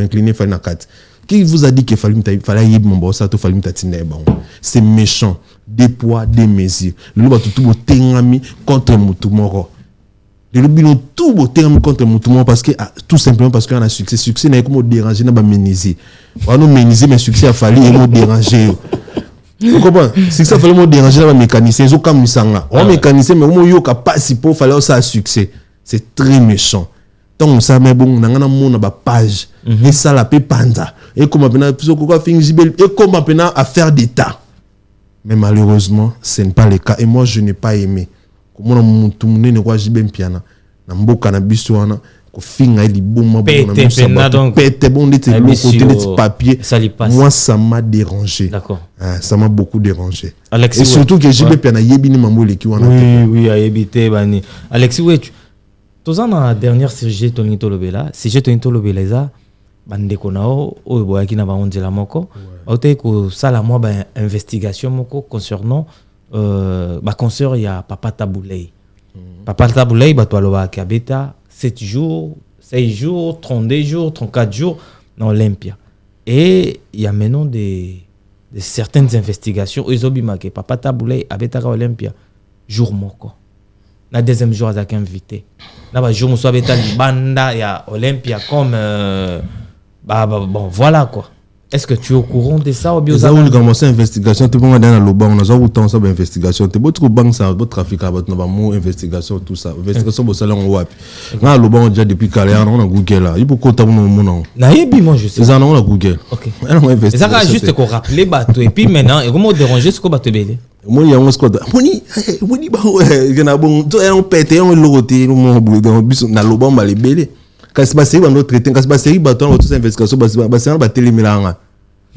Speaker 1: incliner fali na kat qui vous a dit que fallait yeb mon boss to fali mtatine bon c'est méchant des poids des mesures le ba tout bo tengami contre mutumoro le bilan tout beau terme contre Moutoumon parce que tout simplement parce qu'on a succès n'est comme déranger n'a pas méniser on nous méniser mais succès a fallu et nous déranger vous comprenez si ça fallait nous déranger la mécanicien ils ont comme misanga on mécanicien mais on yo pas si pour fallait ça succès c'est très méchant donc ça mais bon nangana mon ba page et ça la pe panda et comme maintenant quoi fingi et comme maintenant affaire d'état mais malheureusement ce n'est pas le cas et moi je n'ai pas aimé comment mutu munene kwa Jibem Piana na mboka na biso wana ko finga liboma
Speaker 4: bon
Speaker 1: pète bon de côté papier moi ça m'a dérangé.
Speaker 4: D'accord.
Speaker 1: Ça m'a beaucoup dérangé.
Speaker 4: Alexis,
Speaker 1: et surtout que Jibem Piana yebini mambo leki wana.
Speaker 4: Oui a yebité bani. Alexis ouais tozana na dernière CG Tonito Lobela CG Tonito Lobela za bande konao o boyaki na ba onzela moko auté ko sala moi ba investigation moko concernant ba concert ya Papa Taboulay. Papa Taboulay ba toaloba kabeta 7 jours, 6 jours, 32 jours, 34 jours dans Olympia. Et il y a maintenant des certaines investigations ils ont que Papa Taboulay abeta ka Olympia jour moko. Na deuxième jour azaki invité. Na ba jour moso abeta banda ya Olympia comme bon voilà quoi. Est-ce que tu es au courant de ça ou bien
Speaker 1: ça on commence investigation tout le monde dans le banc on a autant ça investigation tu beau trop banque ça beau trafic à votre mot investigation tout ça investigation au salon wapi na le banc déjà depuis calé on a Google là il faut compter mon nom
Speaker 4: na yebi moi je sais
Speaker 1: ça on a Google
Speaker 4: OK ça va juste qu'on rappeler bateau et puis maintenant et comment déranger ce qu'on bateau belé
Speaker 1: moi il y a un squad moni ba il na bon to on pété on loroté mon dans bus na le banc ba les belé quand c'est passé dans notre traité quand c'est passé bateau toute investigation ba c'est ba télémilanga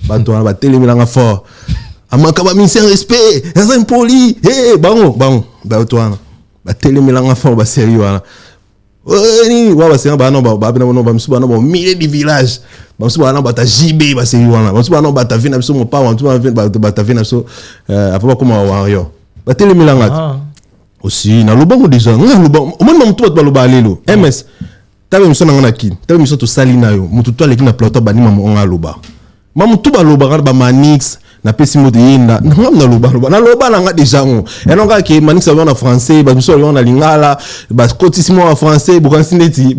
Speaker 1: bateau ba télémilanga fort amaka ba ministère respect ça impoli bon bateau ba télémilanga fort ba sérieux là ni wa ba c'est ba non ba msuba non milieu du village ba msuba non ba ta JB ba sérieux là ba msuba non ba ta vina biso mon pas on ba ta vina so après comment wario ba télémilanga aussi na lobango déjà na lobango au moins tout ba lo ba lelo ms tabe miso nanga na kini tabe miso to sali na yo mutu to aleki na plateau banima mo nga loba mamu tu ba loba ba manix na pesi moto yenda ngam na loba na nga déjà on et non ka ke manix savon en français ba biso on a lingala ba cotissimo en français bu kan sineti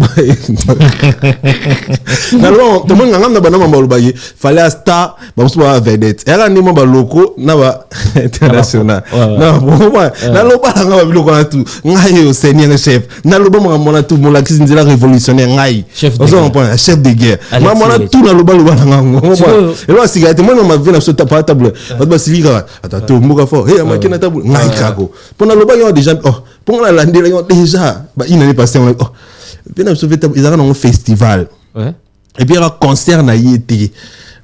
Speaker 1: na lo to mon ngam na ba na mamba loba ye fallait star ba biso ba vedette era ni mamba loko na ba international na bon na loba na nga ba biloko na tout ngai au seigneur chef na loba mo mona tout mo la kisinzela révolutionnaire ngai chef de guerre moi mona tout na loba na nga et là cigarette moi ma vie na so ta table ba silika atato mbuka fort hey ma kina table ngai kako pona loba yo déjà oh pona la landela yo déjà ba une année passée oh bien na so table ils ont un festival et puis un concert na yété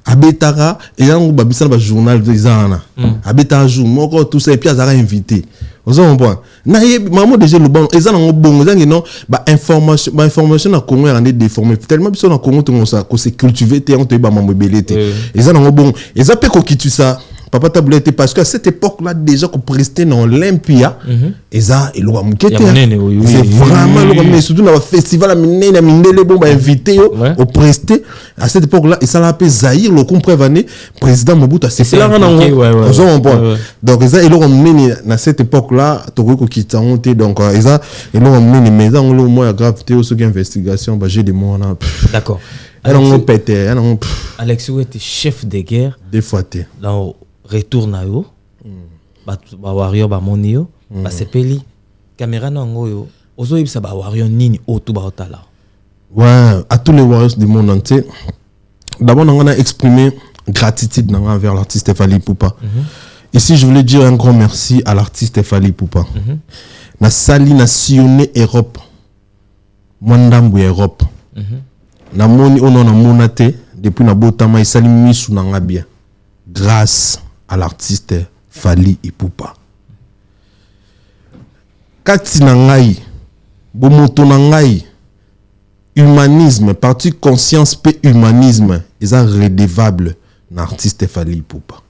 Speaker 1: abetaka et là on ba bisana ba journal des ana abeta jour moko tout ça et puis azara invité vous comprenez na maman déjà le bon ils ont bon ils non ba information na Congo est rendue déformée tellement biso na Congo tout ça que c'est cultivé té on te ba mamobelité ils ont bon ils appellent ko kitu ça papa tablette parce que à cette époque là déjà qu'on prestait dans l'Olympia et ça et le c'est vraiment le mais surtout dans le festival na mindele bon ba invité au presté à cette époque là et ça l'appelle Zaïre le comprévenez président Mobutu c'est là donc ça et le mené à cette époque là to ko kita honte donc et ça et le mené mais ça on le moins gravité au second investigation bah j'ai des mots là
Speaker 4: d'accord Alex où était chef de guerre
Speaker 1: des fois té
Speaker 4: retour na yo ba warrior ba monio ba sepeli caméra na ngoyo ozo yebisa ba warrior nini otu ba otala
Speaker 1: ouais à tous les warriors du monde entier d'abord on a exprimé gratitude envers l'artiste Fally Ipupa ici je voulais dire un grand merci à l'artiste Fally Ipupa na sali na sillonné Europe mondambu Europe na moni ono na monate depuis na botama isali misu na ngabia grâce à l'artiste Fally Ipupa. Kati na ngai, bomoto na ngai, humanisme, parti conscience pe humanisme, ils sont redevables na artiste Fally Ipupa.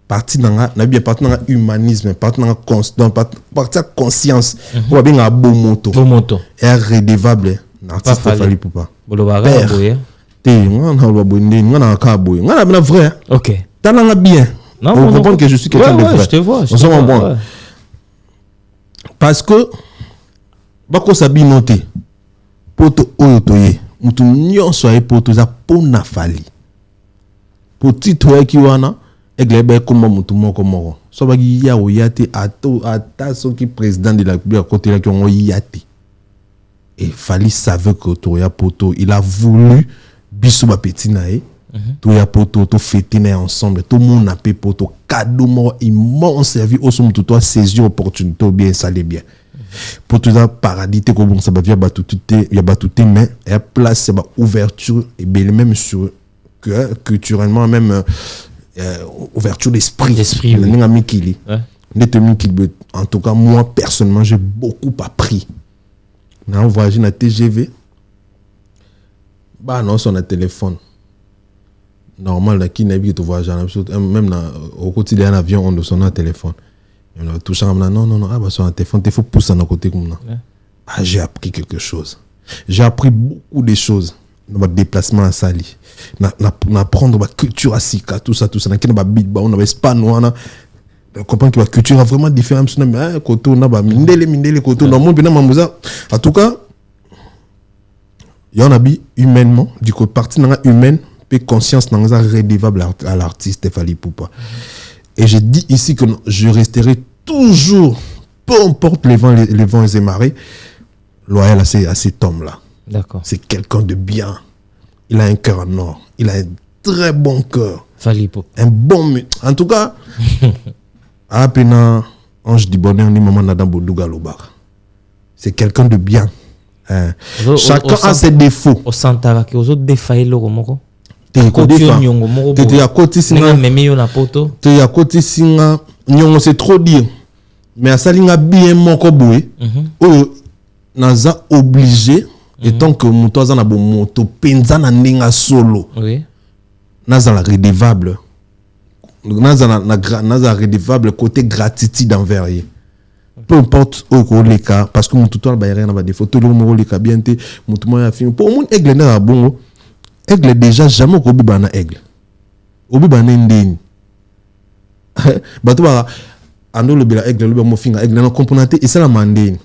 Speaker 1: Parti na nga, na bien parti na humanisme, parti na parti conscience, ou bien na bomoto.
Speaker 4: Bomoto.
Speaker 1: Est redevable na artiste Fally Ipupa.
Speaker 4: Bolobara boye.
Speaker 1: Te, ngana ba bonde, ngana ka boye. Ngana na vrai.
Speaker 4: OK.
Speaker 1: T'as bien.
Speaker 4: Non,
Speaker 1: vous comprenez que je suis quelqu'un de vrai.
Speaker 4: Je te vois.
Speaker 1: Bon. Parce que, bako sabi noté, poto oyotoye, mutu nyonso aye poto za pona Fally. Poti toye ki wana, eglebe kuma mutu moko moko. So bagi ya oyate ata soki président de la République côté là qui ont yate. Et Fally savait que toya poto, il a voulu biso ba petit nae. Tout ya poto to fêter ensemble tout le monde a payé poto cadeau moi immense servi au somme tout saisir opportunité bien ça les bien pour tout ça paradis te comme ça va via batouté ya batouté mais et place ba ouverture et bien même sur que culturellement même ouverture d'esprit ninga mikili en tout cas moi personnellement j'ai beaucoup appris na voyage na TGV bah non sur un téléphone normal là qui n'a vu te voyager même au quotidien en avion on doit sonner un téléphone on a touché non ah bah sur un téléphone il faut pousser à côté comme ça ah j'ai appris quelque chose j'ai appris beaucoup de choses dans le déplacement à Sali n'apprendre la culture à Sika tout ça n'a qu'un big on a espagnol on a comprendre que la culture est vraiment différente mais côté on a bah mindele côté dans le monde bien en tout cas il y en a bi humainement du côté partie dans la humaine puis conscience dans ça redevable à l'artiste Fally Ipupa. Et je dis ici que je resterai toujours, peu importe les vents et marées, loyal à cet homme-là.
Speaker 4: D'accord.
Speaker 1: C'est quelqu'un de bien. Il a un cœur en or. Il a un très bon cœur.
Speaker 4: Fally Ipupa.
Speaker 1: Un bon... En tout cas, à peine ange du bonheur ni maman Nadam Boudouga Lobar. C'est quelqu'un de bien. Chacun a ses défauts.
Speaker 4: Au Santara, qui aux autres défaillent le romoko.
Speaker 1: T'es à côté singa t'es à côté singa nyongo c'est trop dire mais à salinga bien moko boy oh naza obligé étant que mutoza na bo moto penza na ninga solo
Speaker 4: oui
Speaker 1: naza la redevable naza redevable côté gratitude envers lui peu importe au les cas parce que mutu to ba rien na défaut to le mo les cas bien te mutu mo ya fin pour mon aigle na bongo aigle déjà jamais ko bibana aigle obi bana ndeni bato ba ando le bela aigle le ba mofinga aigle na comprendre et ça la mandine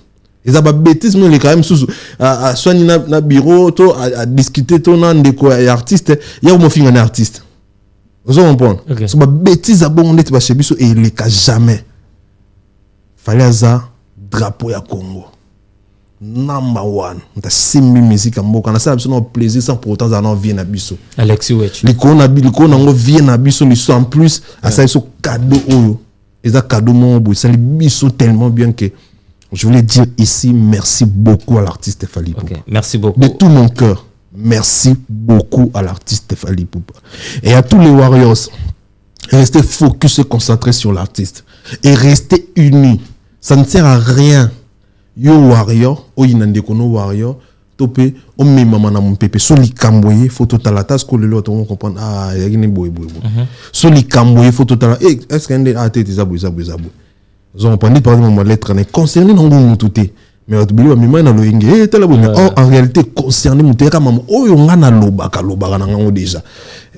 Speaker 1: ils a ba bêtise mais les quand même sous à soigner na bureau to à discuter to na ndeko artiste ya mofinga na artiste vous comprenez c'est ba bêtise à bon net ba chez biso et les cas jamais fallait ça drapeau ya Congo number 1 on a simbi musique en mboka na ça absolument plaisir sans pour autant en vient na biso
Speaker 4: Alexis Wetch
Speaker 1: liko na ngo vient na biso liso en plus à ça so cadeau oyo et ça cadeau mon boy ça biso tellement bien que je voulais dire ici merci beaucoup à l'artiste Fally Ipupa.
Speaker 4: Merci beaucoup
Speaker 1: De tout mon cœur. Merci beaucoup à l'artiste Fally Ipupa. Et à tous les Warriors, restez focus et concentrés sur l'artiste. Et restez unis. Ça ne sert à rien. Yo Warrior, o inandekono Warrior, topé, o me mama na mon pépé. So li kamboye, faut total la tasse, le lot, on comprend. Ah, il y a une boy. So li kamboye, faut total. Eh, est-ce qu'il y a des zabou. Ils ont parlé par exemple lettre concerné dans mon tout mais en réalité concerné mon terrain maman oh yongana lobaka na ngango déjà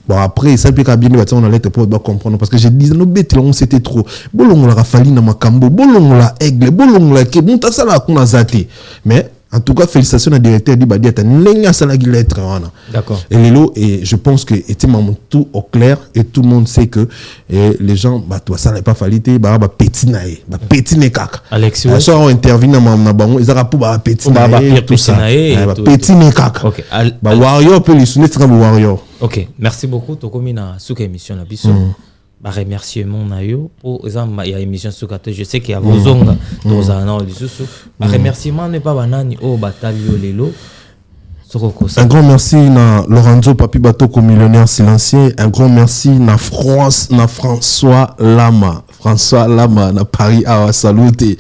Speaker 1: bon après ça peut bien on a lettre pour comprendre parce que j'ai dit no bête on c'était trop bolongo la Fally na makambo bolongo la aigle bolongo la ke monta ça la kuna zate mais en tout cas félicitations à directeur du Badiata nenga ça la lettre
Speaker 4: d'accord
Speaker 1: et Lelo et je pense que était tout au clair et tout le monde sait que les gens bah toi ça n'est pas falité bah petit naé bah petit né kaka
Speaker 4: Alexis
Speaker 1: ça on intervient na bango ils a pour bah petit naé tout ça petit né kaka
Speaker 4: OK
Speaker 1: bah warrior peut les soumettre comme warrior
Speaker 4: OK merci beaucoup to komi na suka émission na biso ba remerciement na yo pour exemple il y a émission sukate je sais qu'il y a vozonga tozana lisusu ba remerciement ne pas banani o batalio lelo sokoko
Speaker 1: un grand merci na Lorenzo Papi Batoko millionnaire silencieux un grand merci na François Lama na Paris à saluter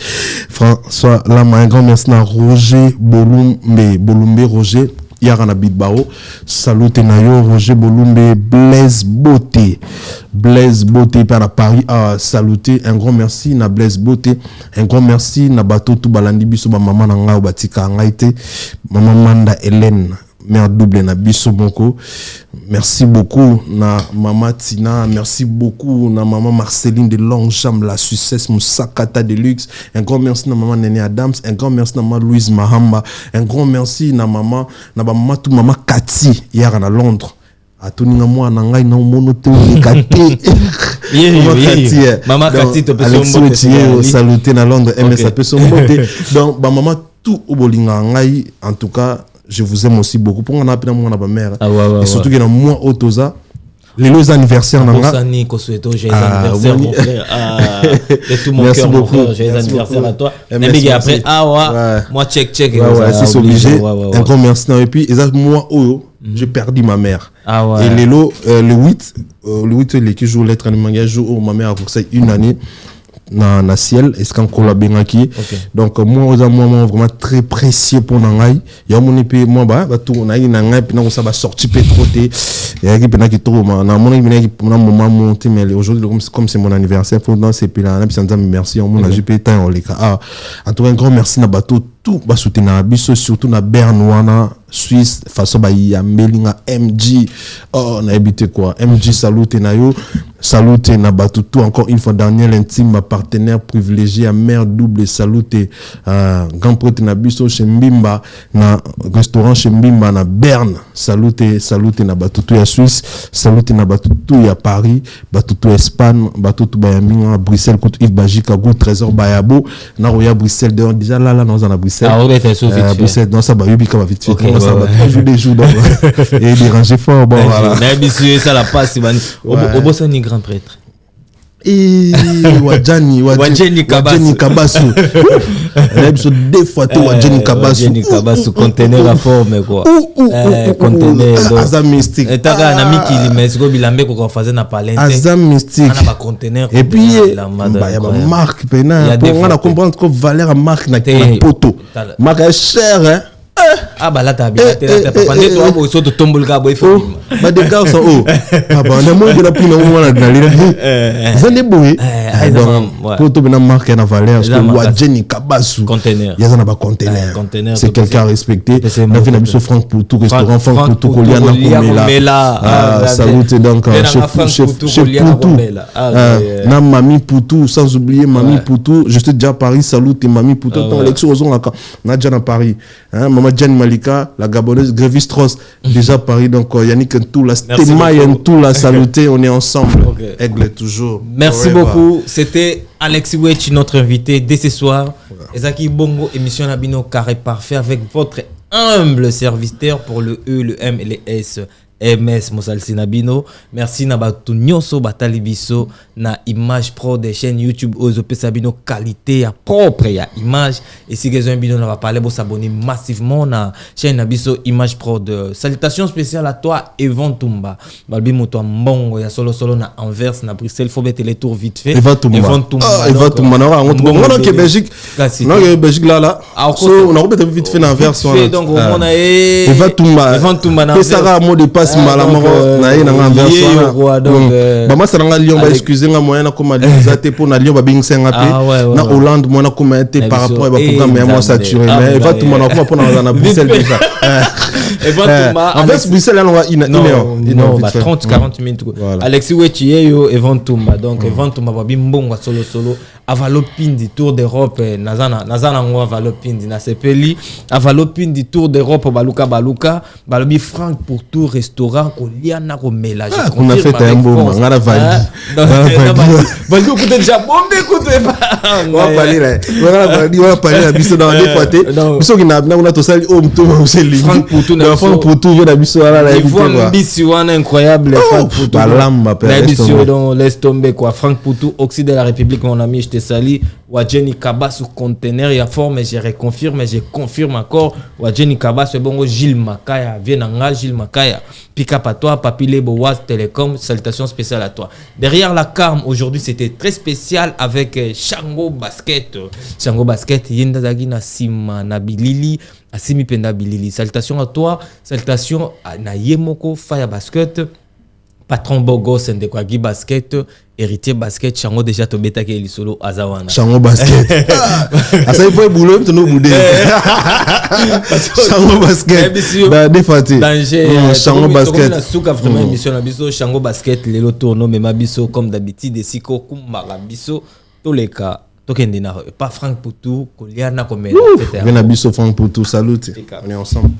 Speaker 1: François Lama un grand merci na Roger Bolumbe Roger Yarana Bidbao, salute Nayo, Roger Bolumbe, Blaise Beauté par Paris à saluter. Un grand merci na Blaise Beauté, un grand merci na Bato tout balandi biso ba maman na nga batika ngaite, maman Manda Hélène, mère double na biso boko. Merci beaucoup na maman Tina, merci beaucoup na maman Marceline de Longjam la Success Moussakata Deluxe, un grand merci na maman Néné Adams, un grand merci na maman Louise Mahamba, un grand merci na maman tout maman Cathy hier à Londres. A tout ninga moi na ngai na monote lekate.
Speaker 4: Maman Cathy te peut
Speaker 1: saluter na Londres MS peut son beauté. Donc ba maman tout obolinga ngai en tout cas je vous aime aussi beaucoup pour on a moi na ba mère et surtout que na moi otoza les anniversaires nanga
Speaker 4: Sani ko souhaito joyeux anniversaire mon frère de tout mon cœur mon frère joyeux anniversaire à toi mais après moi check
Speaker 1: c'est obligé un grand merci et puis moi j'ai perdu ma mère et le 8 les qui joue lettre en manga jour ma mère a pour ça une année na ciel est-ce qu'on l'a bien acquis donc moi vraiment très précieux pour nangai ya mon épée moi bah tout na ngai puis na ça va sortir pétroté et qui pena qui trop na mon épée na moment monter mais aujourd'hui comme c'est mon anniversaire pour dans ces puis là puis ça merci on a jupé temps les cas en tout cas un grand merci na bateau tout ba soutenir biso surtout na Bernouana Suisse façon ba yambeli nga MG on a habité quoi MG salute na yo salute na batutu encore une fois Daniel Intime ma partenaire privilégié à mère double salute grand prêtre na biso chez Mbimba na restaurant chez Mbimba na Berne salute na batutu ya Suisse salute na batutu ya Paris batutu Espagne batutu ba yaminga Bruxelles contre Yves Bajika go trésor bayabo na roya Bruxelles déjà là dans na Bruxelles Bruxelles dans ça ba yubika ba vite ça va 3 jours des jours donc et déranger fort bon voilà
Speaker 4: mais habitué ça la passe au bossa ni grand prêtre
Speaker 1: et Wadjani Kabasu l'habitude deux fois tu Wadjani Kabasu
Speaker 4: conteneur à forme quoi conteneur
Speaker 1: Azam mystique
Speaker 4: et t'as un ami qui mais ce que bilambe qu'on faisait na palente
Speaker 1: Azam mystique
Speaker 4: on a pas conteneur
Speaker 1: et puis il y a marque pena on a comprendre que valeur marque na poto marque cher hein
Speaker 4: Ah bah là t'as bien papa ne toi bo so to tombolga bo ifo.
Speaker 1: Ba de gars ça oh. Ah bah on a moins de la pina on a dans les. Ça n'est boy. Pour tout bien marquer na valeur parce que wa Jenny Kabasu.
Speaker 4: Conteneur.
Speaker 1: Il y a un conteneur. C'est quelqu'un à respecter. On a vu la mission Franck Poutou restaurant Franck Poutou Koliana Komela. Ah salut donc chez Poutou. Na Mami Poutou sans oublier Mami Poutou. Je suis déjà à Paris, salut et Mami Poutou. Tant Alexis Ozon là on a déjà à Paris. Maman Diane Malika, la gabonaise Grévis Strauss déjà à Paris donc Yannick Ntoula, Stéma Ntoula saluté, on est ensemble. Aigle toujours.
Speaker 4: Merci beaucoup. C'était Alexis Wechi, notre invité dès ce soir. Ezaki Bongo, émission Nabino Carré Parfait avec votre humble serviteur pour le E, le M et les S. MS Mosalsi Nabino. Merci Nabatu Nyoso Batalibiso na image pro des chaînes YouTube Ozope Sabino qualité à propre ya image. Et si quelqu'un bino n'a pas parlé, vous s'abonner massivement na chaîne Nabiso image pro de salutations spéciales à toi Evan Tumba. Balbi moto mbongo ya solo na Anvers na Bruxelles faut mettre les tours vite fait.
Speaker 1: Evan Tumba. Evan Tumba na on que Belgique. Non que Belgique là. So on a remettre vite fait na Anvers.
Speaker 4: Donc on a
Speaker 1: Evan Tumba. Et ça a mot de passe malamoro na ina ngamba donc bama saranga Lyon ba excuser nga moyen na koma lisate pour na Lyon ba bingsenga pe na Hollande moyen na koma été par rapport ba programme ya moi saturé mais va tout monde pour na Bruxelles déjà en fait Bruxelles là on va
Speaker 4: non 30 40 minutes Alexis Wechi yo Evan Tumba donc Evan Tumba ba bimbongo solo avalopindi Tour d'Europe nazana ngo avalopindi na sepeli avalopindi Tour d'Europe baluka balobi Franck pour tout restaurant koliana ko mélange
Speaker 1: on a fait un beau ngara vali
Speaker 4: vali ko déjà bombe ko
Speaker 1: on va parler la biso dans des fois biso qui na to sali o mto useli
Speaker 4: Franck pour tout
Speaker 1: yo na biso là la
Speaker 4: biso wana incroyable Franck pour tout
Speaker 1: balamba
Speaker 4: la biso donc laisse tomber quoi Franck pour tout Occident de la République mon ami je te salue wa Jenny Kabasu conteneur ya forme je reconfirme je confirme encore wa Jenny Kabasu bongo Gilles Makaya vient nga Gilles Makaya pick up à toi Papile Boaz Télécom salutations spéciales à toi derrière la cam aujourd'hui c'était très spécial avec Shango Basket Yenda Zagina Sima Nabilili Asimi Penda Bilili salutations à toi salutations à Nayemoko Faya Basket patron Bogos Ndekwagi Basket héritier basket Shango déjà to beta ke lisolo azawana
Speaker 1: Shango Basket asa il faut boulot to no boudé Shango Basket ba défaté Shango Basket
Speaker 4: na souka vraiment émission na biso Shango Basket lelo tourno mais mabiso comme d'habitude siko kumara biso tous les cas tokende na pas Franck Poutou koliana comme
Speaker 1: na biso Franck Poutou salut on est ensemble.